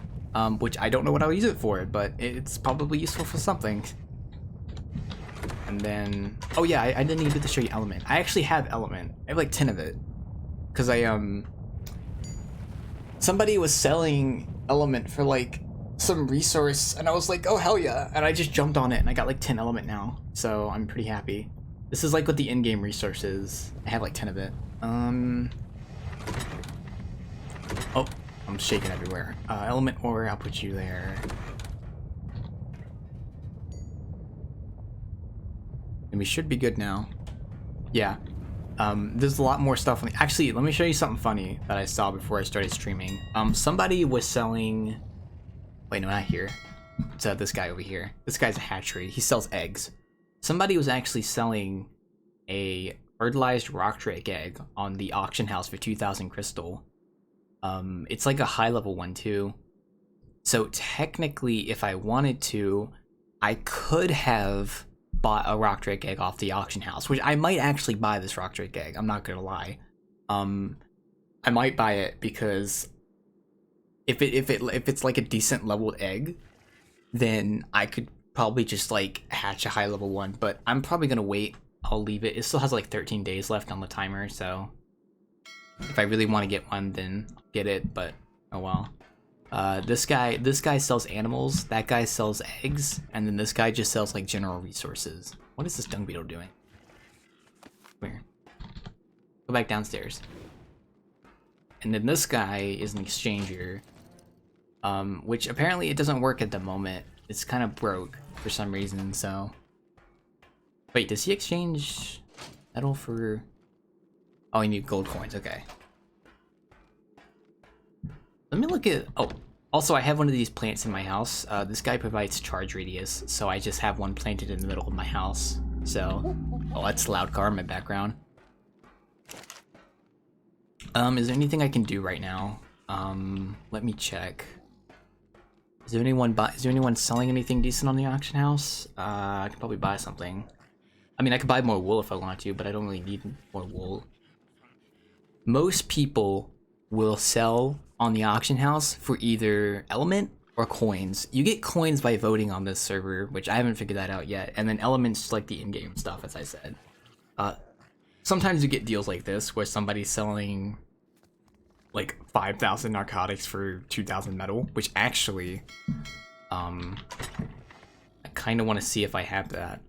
Which I don't know what I'll use it for, but it's probably useful for something. And then, oh yeah, I didn't even get to show you element. I actually have element. I have like 10 of it. Cause somebody was selling element for like some resource, and I was like, oh hell yeah, and I just jumped on it, and I got like 10 element now, so I'm pretty happy. This is like what the in-game resource is. I have like 10 of it. Oh. I'm shaking everywhere. Element ore, I'll put you there. And we should be good now. Yeah. There's a lot more stuff on the— actually, let me show you something funny that I saw before I started streaming. Somebody was selling— wait, no, not here. It's this guy over here. This guy's a hatchery. He sells eggs. Somebody was actually selling a fertilized rock drake egg on the auction house for 2,000 crystal. It's like a high level one too. So technically, if I wanted to, I could have bought a rock drake egg off the auction house, which I might actually buy this rock drake egg. I'm not gonna lie. I might buy it because if it's like a decent leveled egg, then I could probably just like hatch a high level one. But I'm probably gonna wait. I'll leave it. It still has like 13 days left on the timer, so if I really want to get one, then I'll get it, but oh well. This guy sells animals, that guy sells eggs, and then this guy just sells like general resources. What is this dung beetle doing? Come here. Go back downstairs. And then this guy is an exchanger, which apparently it doesn't work at the moment. It's kind of broke for some reason, so. Wait, does he exchange metal for— oh, you need gold coins, okay. Let me look at— oh, also I have one of these plants in my house. This guy provides charge radius, so I just have one planted in the middle of my house. So, oh, that's a loud car in my background. Is there anything I can do right now? Let me check. Is there anyone selling anything decent on the auction house? I could probably buy something. I mean, I could buy more wool if I want to, but I don't really need more wool. Most people will sell on the auction house for either element or coins. You get coins by voting on this server, which I haven't figured that out yet, and then elements like the in-game stuff, as I said. Sometimes you get deals like this where somebody's selling like 5,000 narcotics for 2,000 metal, which actually, I kind of want to see if I have that.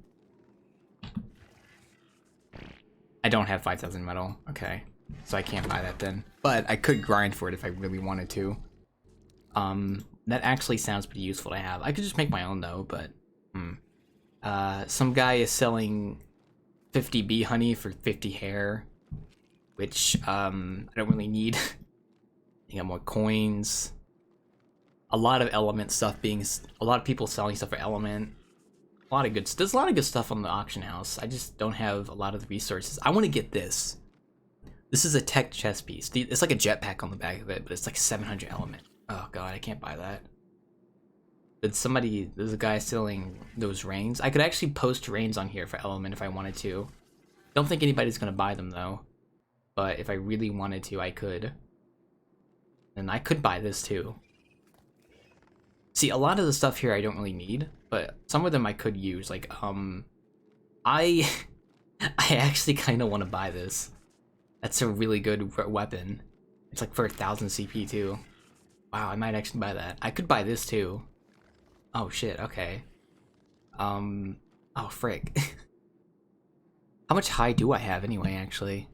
I don't have 5,000 metal. Okay, so I can't buy that then. But I could grind for it if I really wanted to. That actually sounds pretty useful to have. I could just make my own though, but some guy is selling 50 bee honey for 50 hair, which I don't really need. I got more coins. A lot of element stuff a lot of people selling stuff for element. There's a lot of good stuff on the auction house. I just don't have a lot of the resources. I want to get this. This is a tech chest piece. It's like a jetpack on the back of it, but it's like 700 element. Oh god, I can't buy that. There's a guy selling those reins. I could actually post reins on here for element if I wanted to. Don't think anybody's gonna buy them though. But if I really wanted to, I could. And I could buy this too. See, a lot of the stuff here I don't really need, but some of them I could use. Like, I actually kind of want to buy this. That's a really good weapon. It's like for 1,000 CP too. Wow, I might actually buy that. I could buy this too. Oh shit, okay. Oh frick. How much high do I have anyway, actually?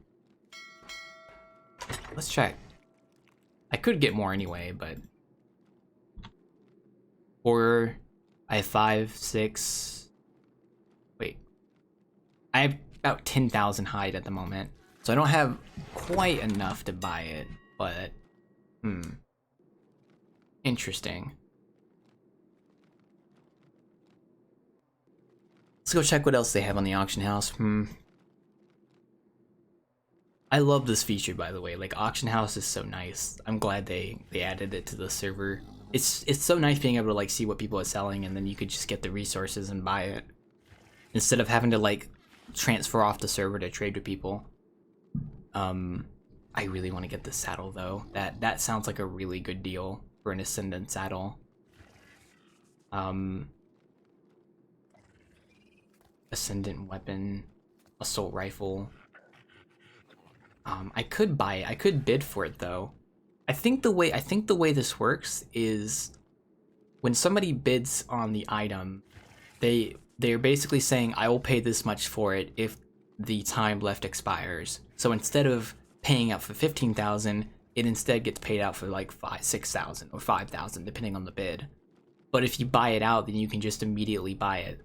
Let's check. I could get more anyway, but... Or I have 5, 6... Wait. I have about 10,000 hide at the moment. So I don't have quite enough to buy it, but... Interesting. Let's go check what else they have on the auction house. I love this feature, by the way. Like, auction house is so nice. I'm glad they added it to the server. It's so nice being able to like see what people are selling, and then you could just get the resources and buy it instead of having to like transfer off the server to trade with people. I really want to get this saddle though. That sounds like a really good deal for an Ascendant saddle. Ascendant weapon, assault rifle. I could buy it. I could bid for it though. I think the way this works is when somebody bids on the item, they're basically saying I will pay this much for it if the time left expires. So instead of paying out for 15,000, it instead gets paid out for like 6,000 or 5,000 depending on the bid. But if you buy it out, then you can just immediately buy it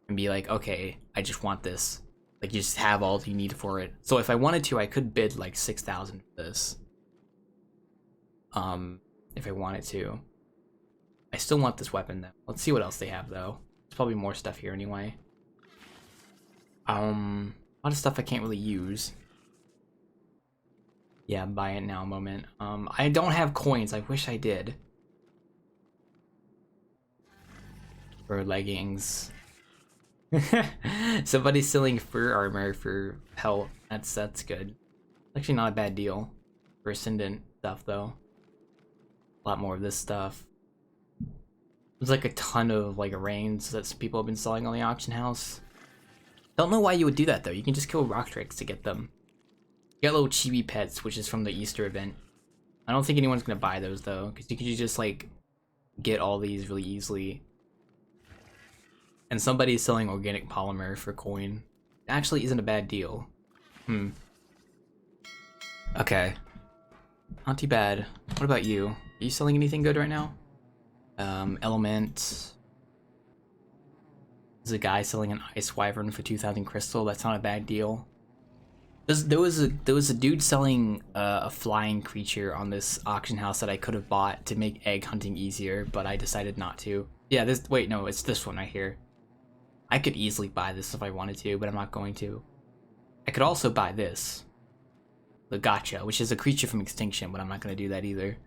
and be like, okay, I just want this. Like, you just have all you need for it. So if I wanted to, I could bid like 6,000 for this. If I wanted to. I still want this weapon though. Let's see what else they have though. There's probably more stuff here anyway. A lot of stuff I can't really use. Yeah, buy it now moment. I don't have coins. I wish I did. For leggings. Somebody's selling fur armor for health. That's good. Actually not a bad deal. For Ascendant stuff though. A lot more of this stuff. There's like a ton of like reins that people have been selling on the auction house. Don't know why you would do that though. You can just kill rock tricks to get them. You got little chibi pets, which is from the Easter event. I don't think anyone's gonna buy those though, because you can just like get all these really easily. And somebody is selling organic polymer for coin. It actually isn't a bad deal. Okay. Not too bad. What about you? Are you selling anything good right now? Element. There's a guy selling an ice wyvern for 2,000 crystal. That's not a bad deal. There was a dude selling a flying creature on this auction house that I could have bought to make egg hunting easier, but I decided not to. Yeah, wait, no, it's this one right here. I could easily buy this if I wanted to, but I'm not going to. I could also buy this. The Gotcha, which is a creature from extinction, but I'm not going to do that either.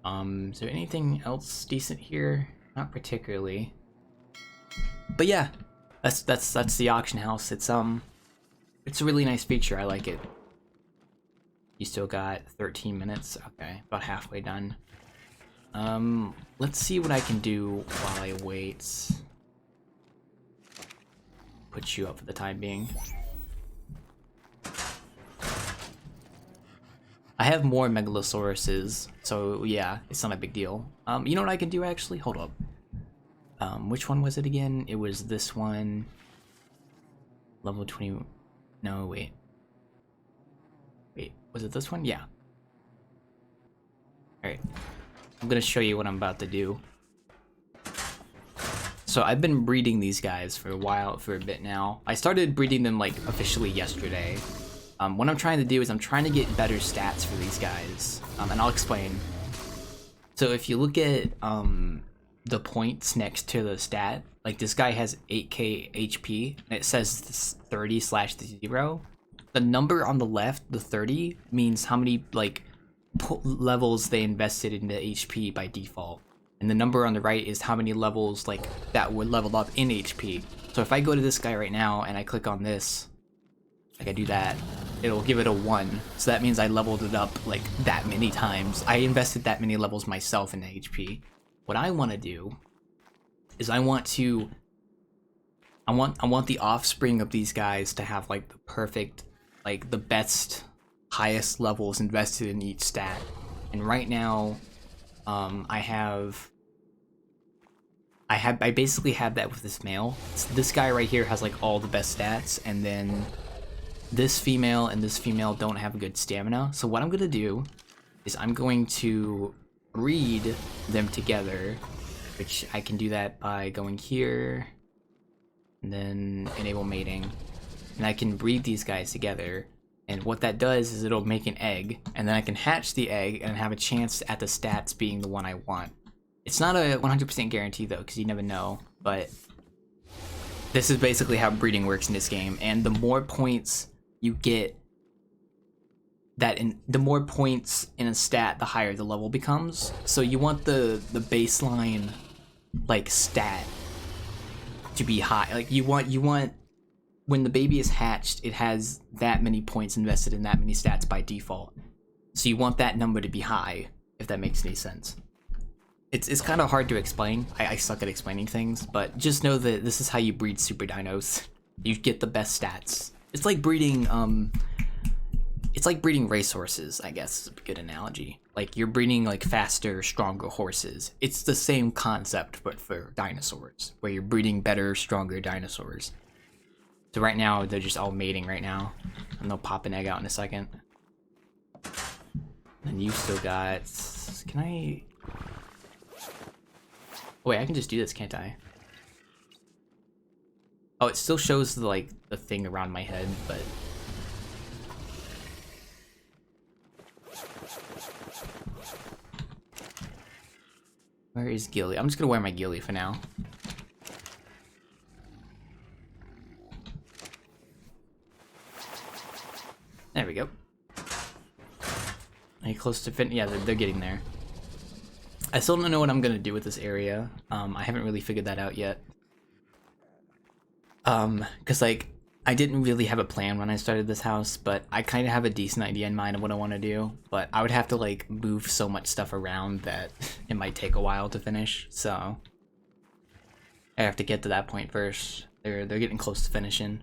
Is there anything else decent here? Not particularly. But yeah, that's the auction house. It's a really nice feature. I like it. You still got 13 minutes. Okay, about halfway done. Let's see what I can do while I wait. Put you up for the time being. I have more Megalosauruses, so yeah, it's not a big deal. You know what I can do actually? Hold up. Which one was it again? It was this one. Level 20. No, wait. Wait, was it this one? Yeah. Alright. I'm gonna show you what I'm about to do. So I've been breeding these guys for a bit now. I started breeding them like officially yesterday. What I'm trying to do is I'm trying to get better stats for these guys, and I'll explain. So if you look at the points next to the stat, like this guy has 8k HP, and it says 30/0. The number on the left, the 30, means how many like levels they invested in the HP by default. And the number on the right is how many levels like that were leveled up in HP. So if I go to this guy right now and I click on this, like I do that, it'll give it a 1. So that means I leveled it up like that many times. I invested that many levels myself in the HP. What I want to do is I want the offspring of these guys to have like the perfect, like the best, highest levels invested in each stat. And right now, I basically have that with this male. So this guy right here has like all the best stats, and then this female and this female don't have good stamina. So what I'm gonna do is I'm going to breed them together, which I can do that by going here and then enable mating, and I can breed these guys together. And what that does is it'll make an egg, and then I can hatch the egg and have a chance at the stats being the one I want. It's not a 100% guarantee though, because you never know, but this is basically how breeding works in this game. And the more points you get, the more points in a stat, the higher the level becomes. So you want the baseline like stat to be high. Like you want when the baby is hatched, it has that many points invested in that many stats by default. So you want that number to be high, if that makes any sense. It's kind of hard to explain. I suck at explaining things, but just know that this is how you breed super dinos. You get the best stats. It's like breeding racehorses, I guess is a good analogy. Like you're breeding like faster, stronger horses. It's the same concept, but for dinosaurs, where you're breeding better, stronger dinosaurs. So right now, they're just all mating right now, and they'll pop an egg out in a second. And you still got... Can I... Oh, wait, I can just do this, can't I? Oh, it still shows the, like, the thing around my head, but... Where is Gilly? I'm just gonna wear my Gilly for now. There we go. Are you close to fin? Yeah, they're getting there. I still don't know what I'm gonna do with this area. I haven't really figured that out yet. Cause like, I didn't really have a plan when I started this house, but I kind of have a decent idea in mind of what I want to do. But I would have to like move so much stuff around that it might take a while to finish. So I have to get to that point first. They're getting close to finishing.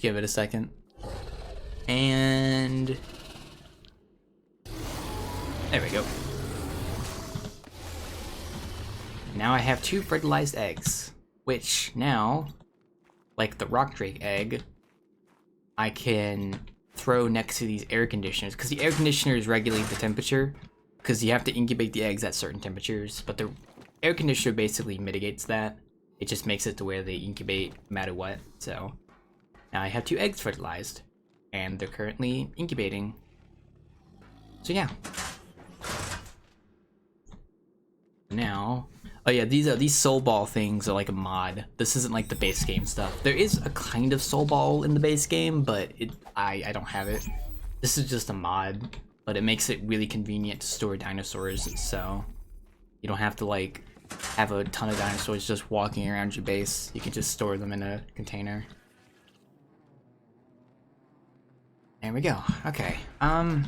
Give it a second. And there we go. Now I have 2 fertilized eggs, which now, like the rock drake egg, I can throw next to these air conditioners, because the air conditioners regulate the temperature, because you have to incubate the eggs at certain temperatures, but the air conditioner basically mitigates that. It just makes it to where they incubate no matter what. So now I have 2 eggs fertilized, and they're currently incubating. So yeah. Now, oh yeah, these soul ball things are like a mod. This isn't like the base game stuff. There is a kind of soul ball in the base game, but I don't have it. This is just a mod, but it makes it really convenient to store dinosaurs, so you don't have to like have a ton of dinosaurs just walking around your base. You can just store them in a container. There we go. Okay. I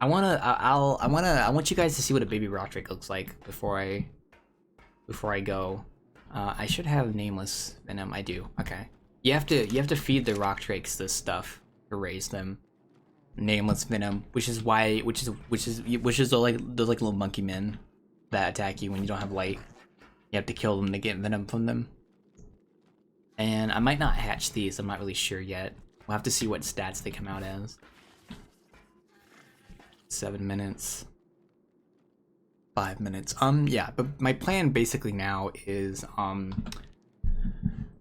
want you guys to see what a baby rock drake looks like before I go. I should have nameless venom. I do. Okay. You have to feed the rock drakes this stuff to raise them. Nameless venom, which is the like little monkey men that attack you when you don't have light. You have to kill them to get venom from them. And I might not hatch these. I'm not really sure yet. We'll have to see what stats they come out as. 7 minutes. 5 minutes. Yeah, but my plan basically now is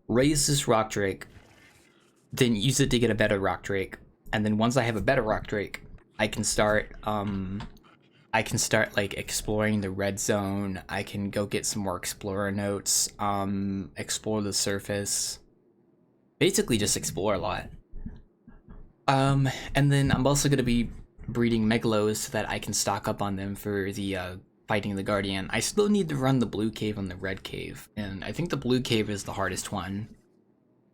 raise this rock drake, then use it to get a better rock drake, and then once I have a better rock drake, I can start like exploring the red zone. I can go get some more explorer notes, explore the surface. Basically just explore a lot. And then I'm also gonna be breeding megalos so that I can stock up on them for the fighting the guardian. I still need to run the blue cave and the red cave, and I think the blue cave is the hardest one.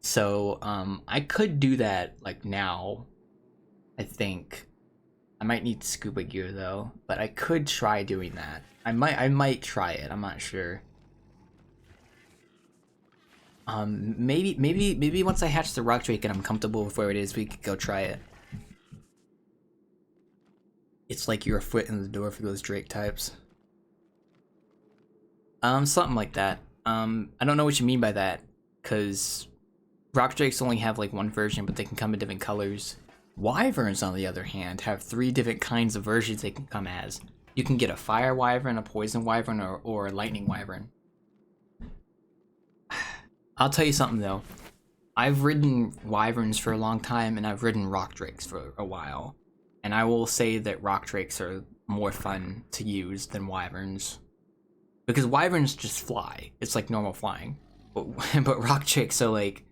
So I could do that like now. I think I might need scuba gear though, but I could try doing that. I might try it. I'm not sure. Maybe once I hatch the rock drake and I'm comfortable with where it is, we could go try it. It's like you're a foot in the door for those drake types. Something like that. I don't know what you mean by that, cause rock drakes only have like one version, but they can come in different colors. Wyverns, on the other hand, have 3 different kinds of versions they can come as. You can get a fire wyvern, a poison wyvern, or a lightning wyvern. I'll tell you something though. I've ridden wyverns for a long time, and I've ridden rock drakes for a while. And I will say that rock drakes are more fun to use than wyverns. Because wyverns just fly. It's like normal flying. But rock drakes are like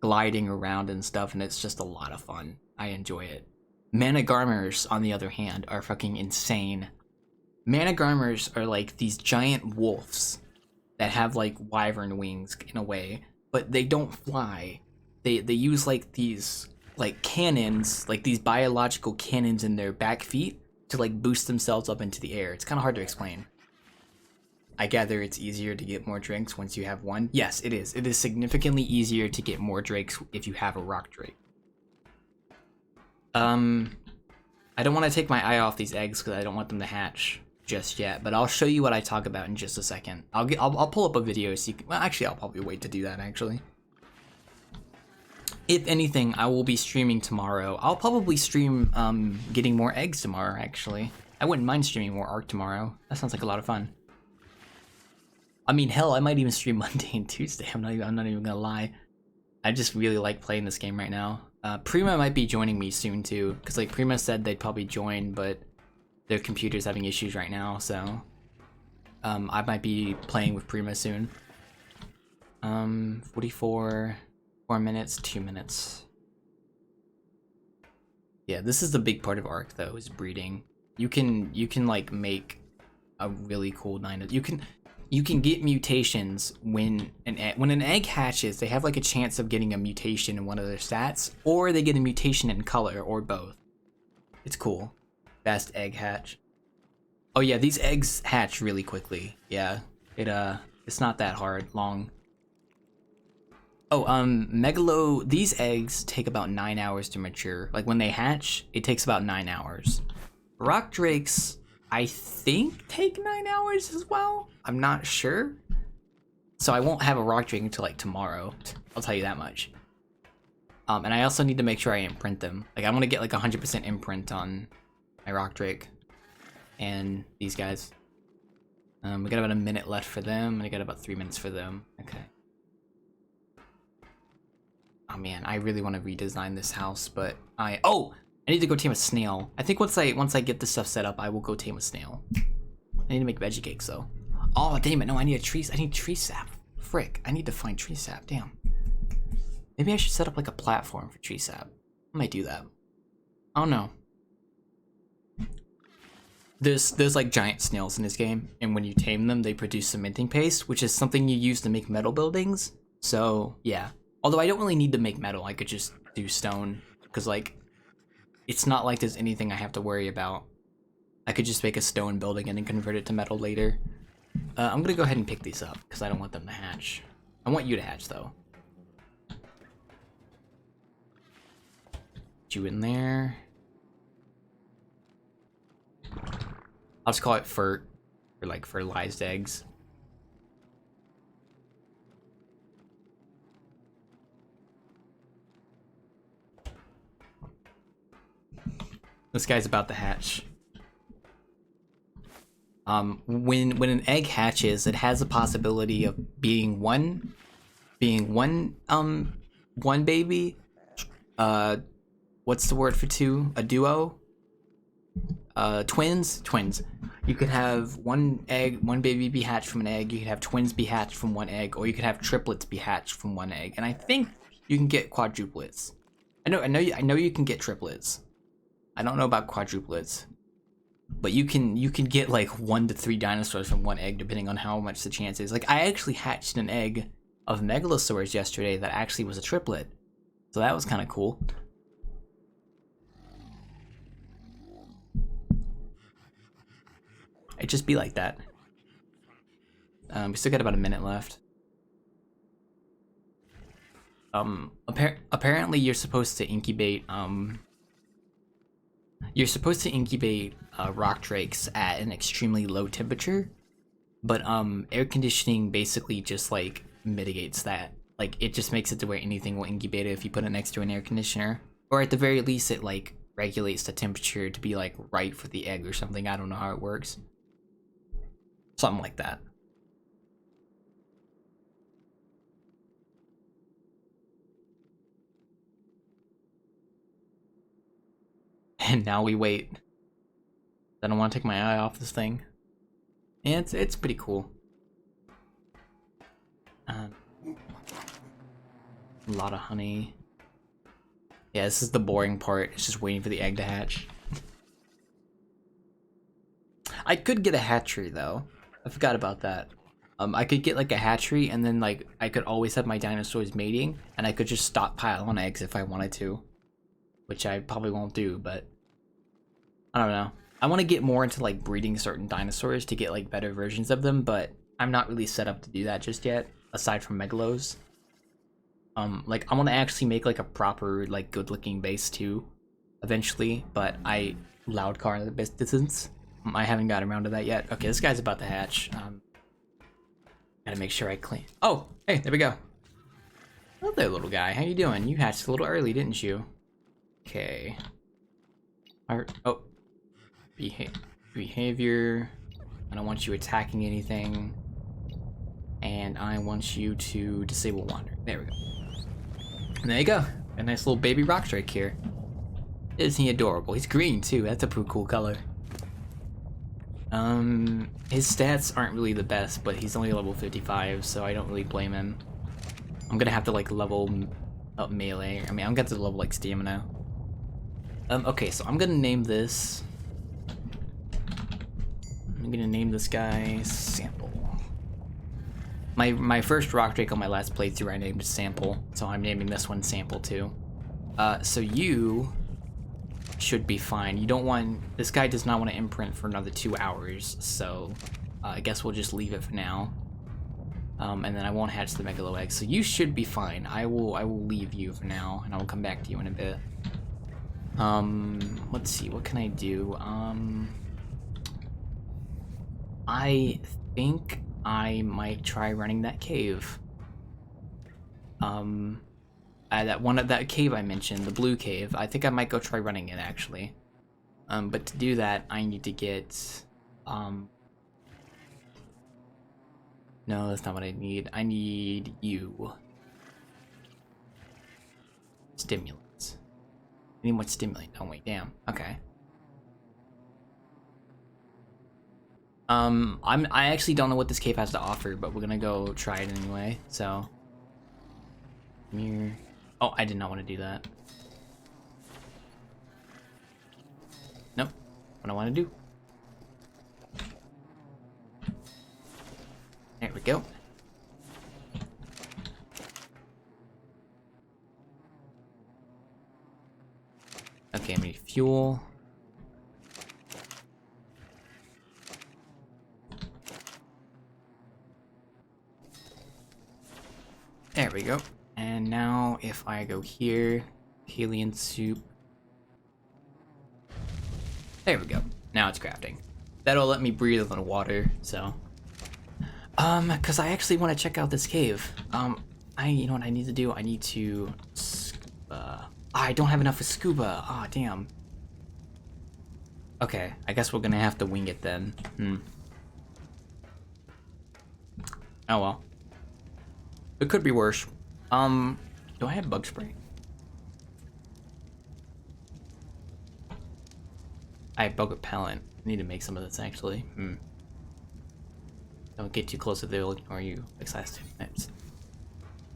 gliding around and stuff, and it's just a lot of fun. I enjoy it. Managarmers, on the other hand, are fucking insane. Managarmers are like these giant wolves that have like wyvern wings in a way, but they don't fly. They use like these like cannons, like these biological cannons in their back feet to like boost themselves up into the air. It's kind of hard to explain. I gather it's easier to get more drakes once you have one. Yes, it is. It is significantly easier to get more drakes if you have a rock drake. I don't want to take my eye off these eggs because I don't want them to hatch just yet, but I'll show you what I talk about in just a second. I'll pull up a video so you can, well, actually I'll probably wait to do that actually. If anything, I will be streaming tomorrow. I'll probably stream getting more eggs tomorrow actually. I wouldn't mind streaming more ARK tomorrow. That sounds like a lot of fun. I mean, hell, I might even stream Monday and Tuesday. I'm not even gonna lie. I just really like playing this game right now. Prima might be joining me soon too, because like Prima said they'd probably join, but their computer's having issues right now, so I might be playing with Prima soon. 4 minutes, 2 minutes. Yeah, this is the big part of ARK though, is breeding. You can like make a really cool you can get mutations when an egg hatches. They have like a chance of getting a mutation in one of their stats, or they get a mutation in color, or both. It's cool. Fast egg hatch. Oh yeah, these eggs hatch really quickly. Yeah, it's not that long. Oh, these eggs take about 9 hours to mature. Like when they hatch, it takes about 9 hours. Rock drakes, I think, take 9 hours as well. I'm not sure. So I won't have a rock drake until like tomorrow. I'll tell you that much. And I also need to make sure I imprint them. Like I want to get like 100% imprint on my rock drake and these guys. We got about a minute left for them, and I got about 3 minutes for them. Okay. Oh man, I really want to redesign this house, but I need to go tame a snail. I think once I get this stuff set up, I will go tame a snail. I need to make veggie cakes though. Oh damn it! No, I need tree sap. Frick! I need to find tree sap. Damn. Maybe I should set up like a platform for tree sap. I might do that. I don't know. There's like giant snails in this game, and when you tame them, they produce cementing paste, which is something you use to make metal buildings. So yeah. Although I don't really need to make metal, I could just do stone, because like, it's not like there's anything I have to worry about. I could just make a stone building and then convert it to metal later. I'm gonna go ahead and pick these up, because I don't want them to hatch. I want you to hatch though. Put you in there. I'll just call it fert, or like fertilized eggs. This guy's about to hatch. When an egg hatches, it has a possibility of being one baby. What's the word for two? A duo? Twins. You could have one baby be hatched from an egg. You could have twins be hatched from one egg, or you could have triplets be hatched from one egg. And I think you can get quadruplets. I know you can get triplets. I don't know about quadruplets, but you can get like 1 to 3 dinosaurs from one egg, depending on how much the chance is. Like, I actually hatched an egg of megalosaurs yesterday that actually was a triplet, so that was kind of cool. It'd just be like that. We still got about a minute left. Apparently you're supposed to incubate rock drakes at an extremely low temperature, but air conditioning basically just like mitigates that. Like, it just makes it to where anything will incubate it if you put it next to an air conditioner, or at the very least it like regulates the temperature to be like right for the egg or something. I don't know how it works. Something like that. And now we wait. I don't want to take my eye off this thing. And it's pretty cool. A lot of honey. Yeah, this is the boring part. It's just waiting for the egg to hatch. I could get a hatchery though. I forgot about that. I could get like a hatchery, and then like I could always have my dinosaurs mating, and I could just stockpile on eggs if I wanted to, which I probably won't do, but I don't know. I want to get more into like breeding certain dinosaurs to get like better versions of them, but I'm not really set up to do that just yet, aside from megalos. Like, I want to actually make like a proper like good looking base too, eventually, but loud car the distance. I haven't got around to that yet. Okay, this guy's about to hatch. Gotta make sure I clean. Oh, hey, there we go. Hello there, little guy. How you doing? You hatched a little early, didn't you? Okay. Oh. Behavior. I don't want you attacking anything. And I want you to disable wander. There we go. And there you go. A nice little baby rock drake here. Isn't he adorable? He's green too. That's a pretty cool color. His stats aren't really the best, but he's only level 55, so I don't really blame him. I'm gonna have to like level up melee. I mean, I'm gonna have to level like stamina. Okay, so I'm gonna name this. I'm gonna name this guy Sample. My first rock drake on my last playthrough I named Sample, so I'm naming this one Sample too. So you should be fine. You don't want, this guy does not want to imprint for another 2 hours, so I guess we'll just leave it for now. And then I won't hatch the megalo egg, so you should be fine. I will leave you for now, and I will come back to you in a bit. Let's see, what can I do? I think I might try running that cave. That cave I mentioned, the blue cave, I think I might go try running it actually. But to do that, I need to get, no, that's not what I need. I need you. Stimulants. I need more stimulant, don't we? Damn, okay. I actually don't know what this cave has to offer, but we're gonna go try it anyway. So, come here. Oh, I did not want to do that. Nope. What I want to do. There we go. Okay, I need fuel. There we go. And now if I go here, alien soup. There we go. Now it's crafting. That'll let me breathe on water, so. Cause I actually want to check out this cave. You know what I need to do? I need to scuba. I don't have enough for scuba. Ah, damn. Okay, I guess we're gonna have to wing it then. Oh well. It could be worse. Do I have bug spray? I have bug repellent. I need to make some of this actually. Don't get too close to they'll ignore you. Like size 2 minutes.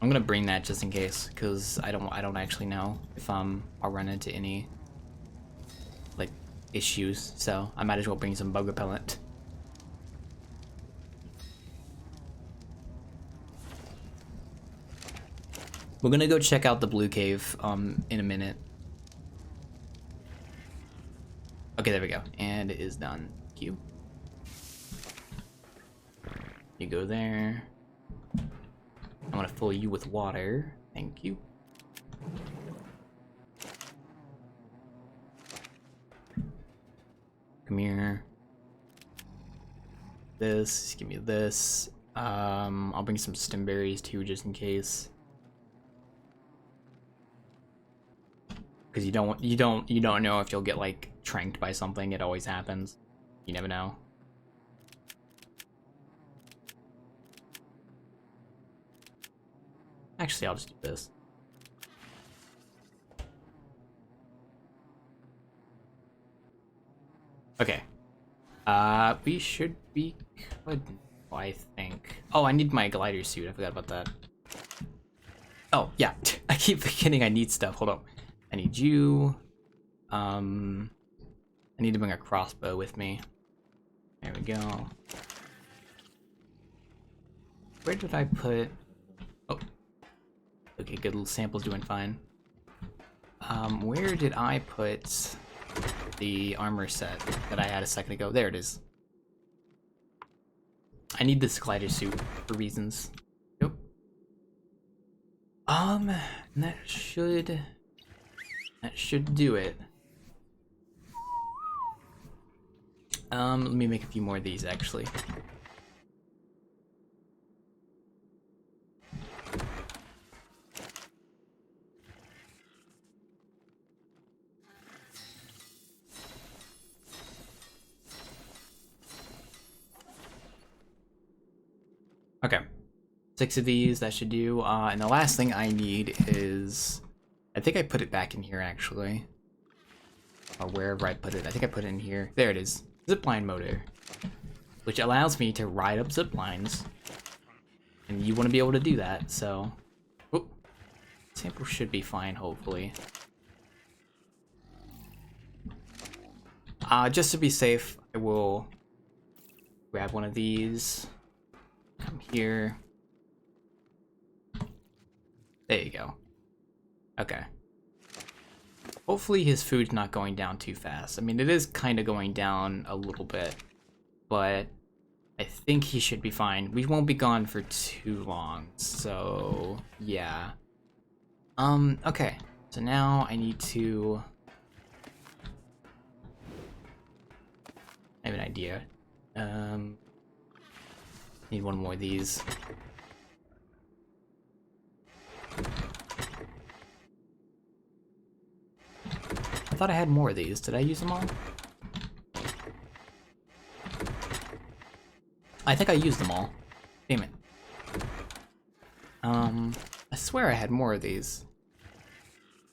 I'm gonna bring that just in case, cause I don't actually know if I'll run into any like issues. So I might as well bring some bug repellent. We're gonna go check out the blue cave in a minute. Okay, there we go. And it is done. Thank you. You go there. I'm gonna fill you with water. Thank you. Come here. This, give me this. I'll bring some stem berries too, just in case. Because you don't know if you'll get like tranked by something. It always happens. You never know. Actually, I'll just do this. Okay. We should be good, I think. Oh, I need my glider suit. I forgot about that. Oh, yeah. I keep forgetting I need stuff. Hold on. I need you. I need to bring a crossbow with me. There we go. Where did I put... Oh. Okay, good. Little sample's doing fine. Where did I put the armor set that I had a second ago? There it is. I need this glider suit for reasons. Nope. That should do it. Let me make a few more of these actually. Okay. 6 of these, that should do. And the last thing I need is... I think I put it back in here, actually. Or wherever I put it. I think I put it in here. There it is. Zipline motor. Which allows me to ride up zip lines. And you want to be able to do that, so... Oop. Sample should be fine, hopefully. Just to be safe, I will grab one of these. Come here. There you go. Okay. Hopefully his food's not going down too fast. I mean, it is kind of going down a little bit, but I think he should be fine. We won't be gone for too long, so yeah. Okay. So now I need to... I have an idea. Need one more of these. I thought I had more of these. Did I use them all? I think I used them all. Damn it. I swear I had more of these.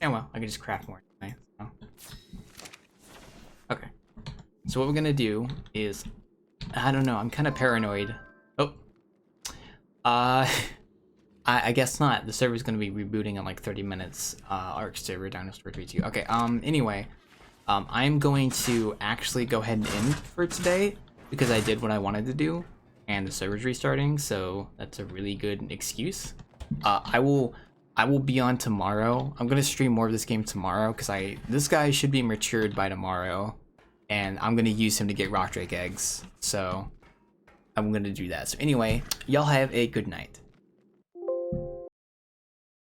Yeah, well, I can just craft more anyway, so. Okay. So what we're gonna do is I don't know. I'm kind of paranoid. Oh. Uh, I guess not. The server's gonna be rebooting in like 30 minutes. ARK server dinosaur 32. Okay. Anyway, I'm going to actually go ahead and end for today because I did what I wanted to do, and the server's restarting. So that's a really good excuse. I will be on tomorrow. I'm gonna stream more of this game tomorrow because this guy should be matured by tomorrow, and I'm gonna use him to get rock drake eggs. So I'm gonna do that. So anyway, y'all have a good night.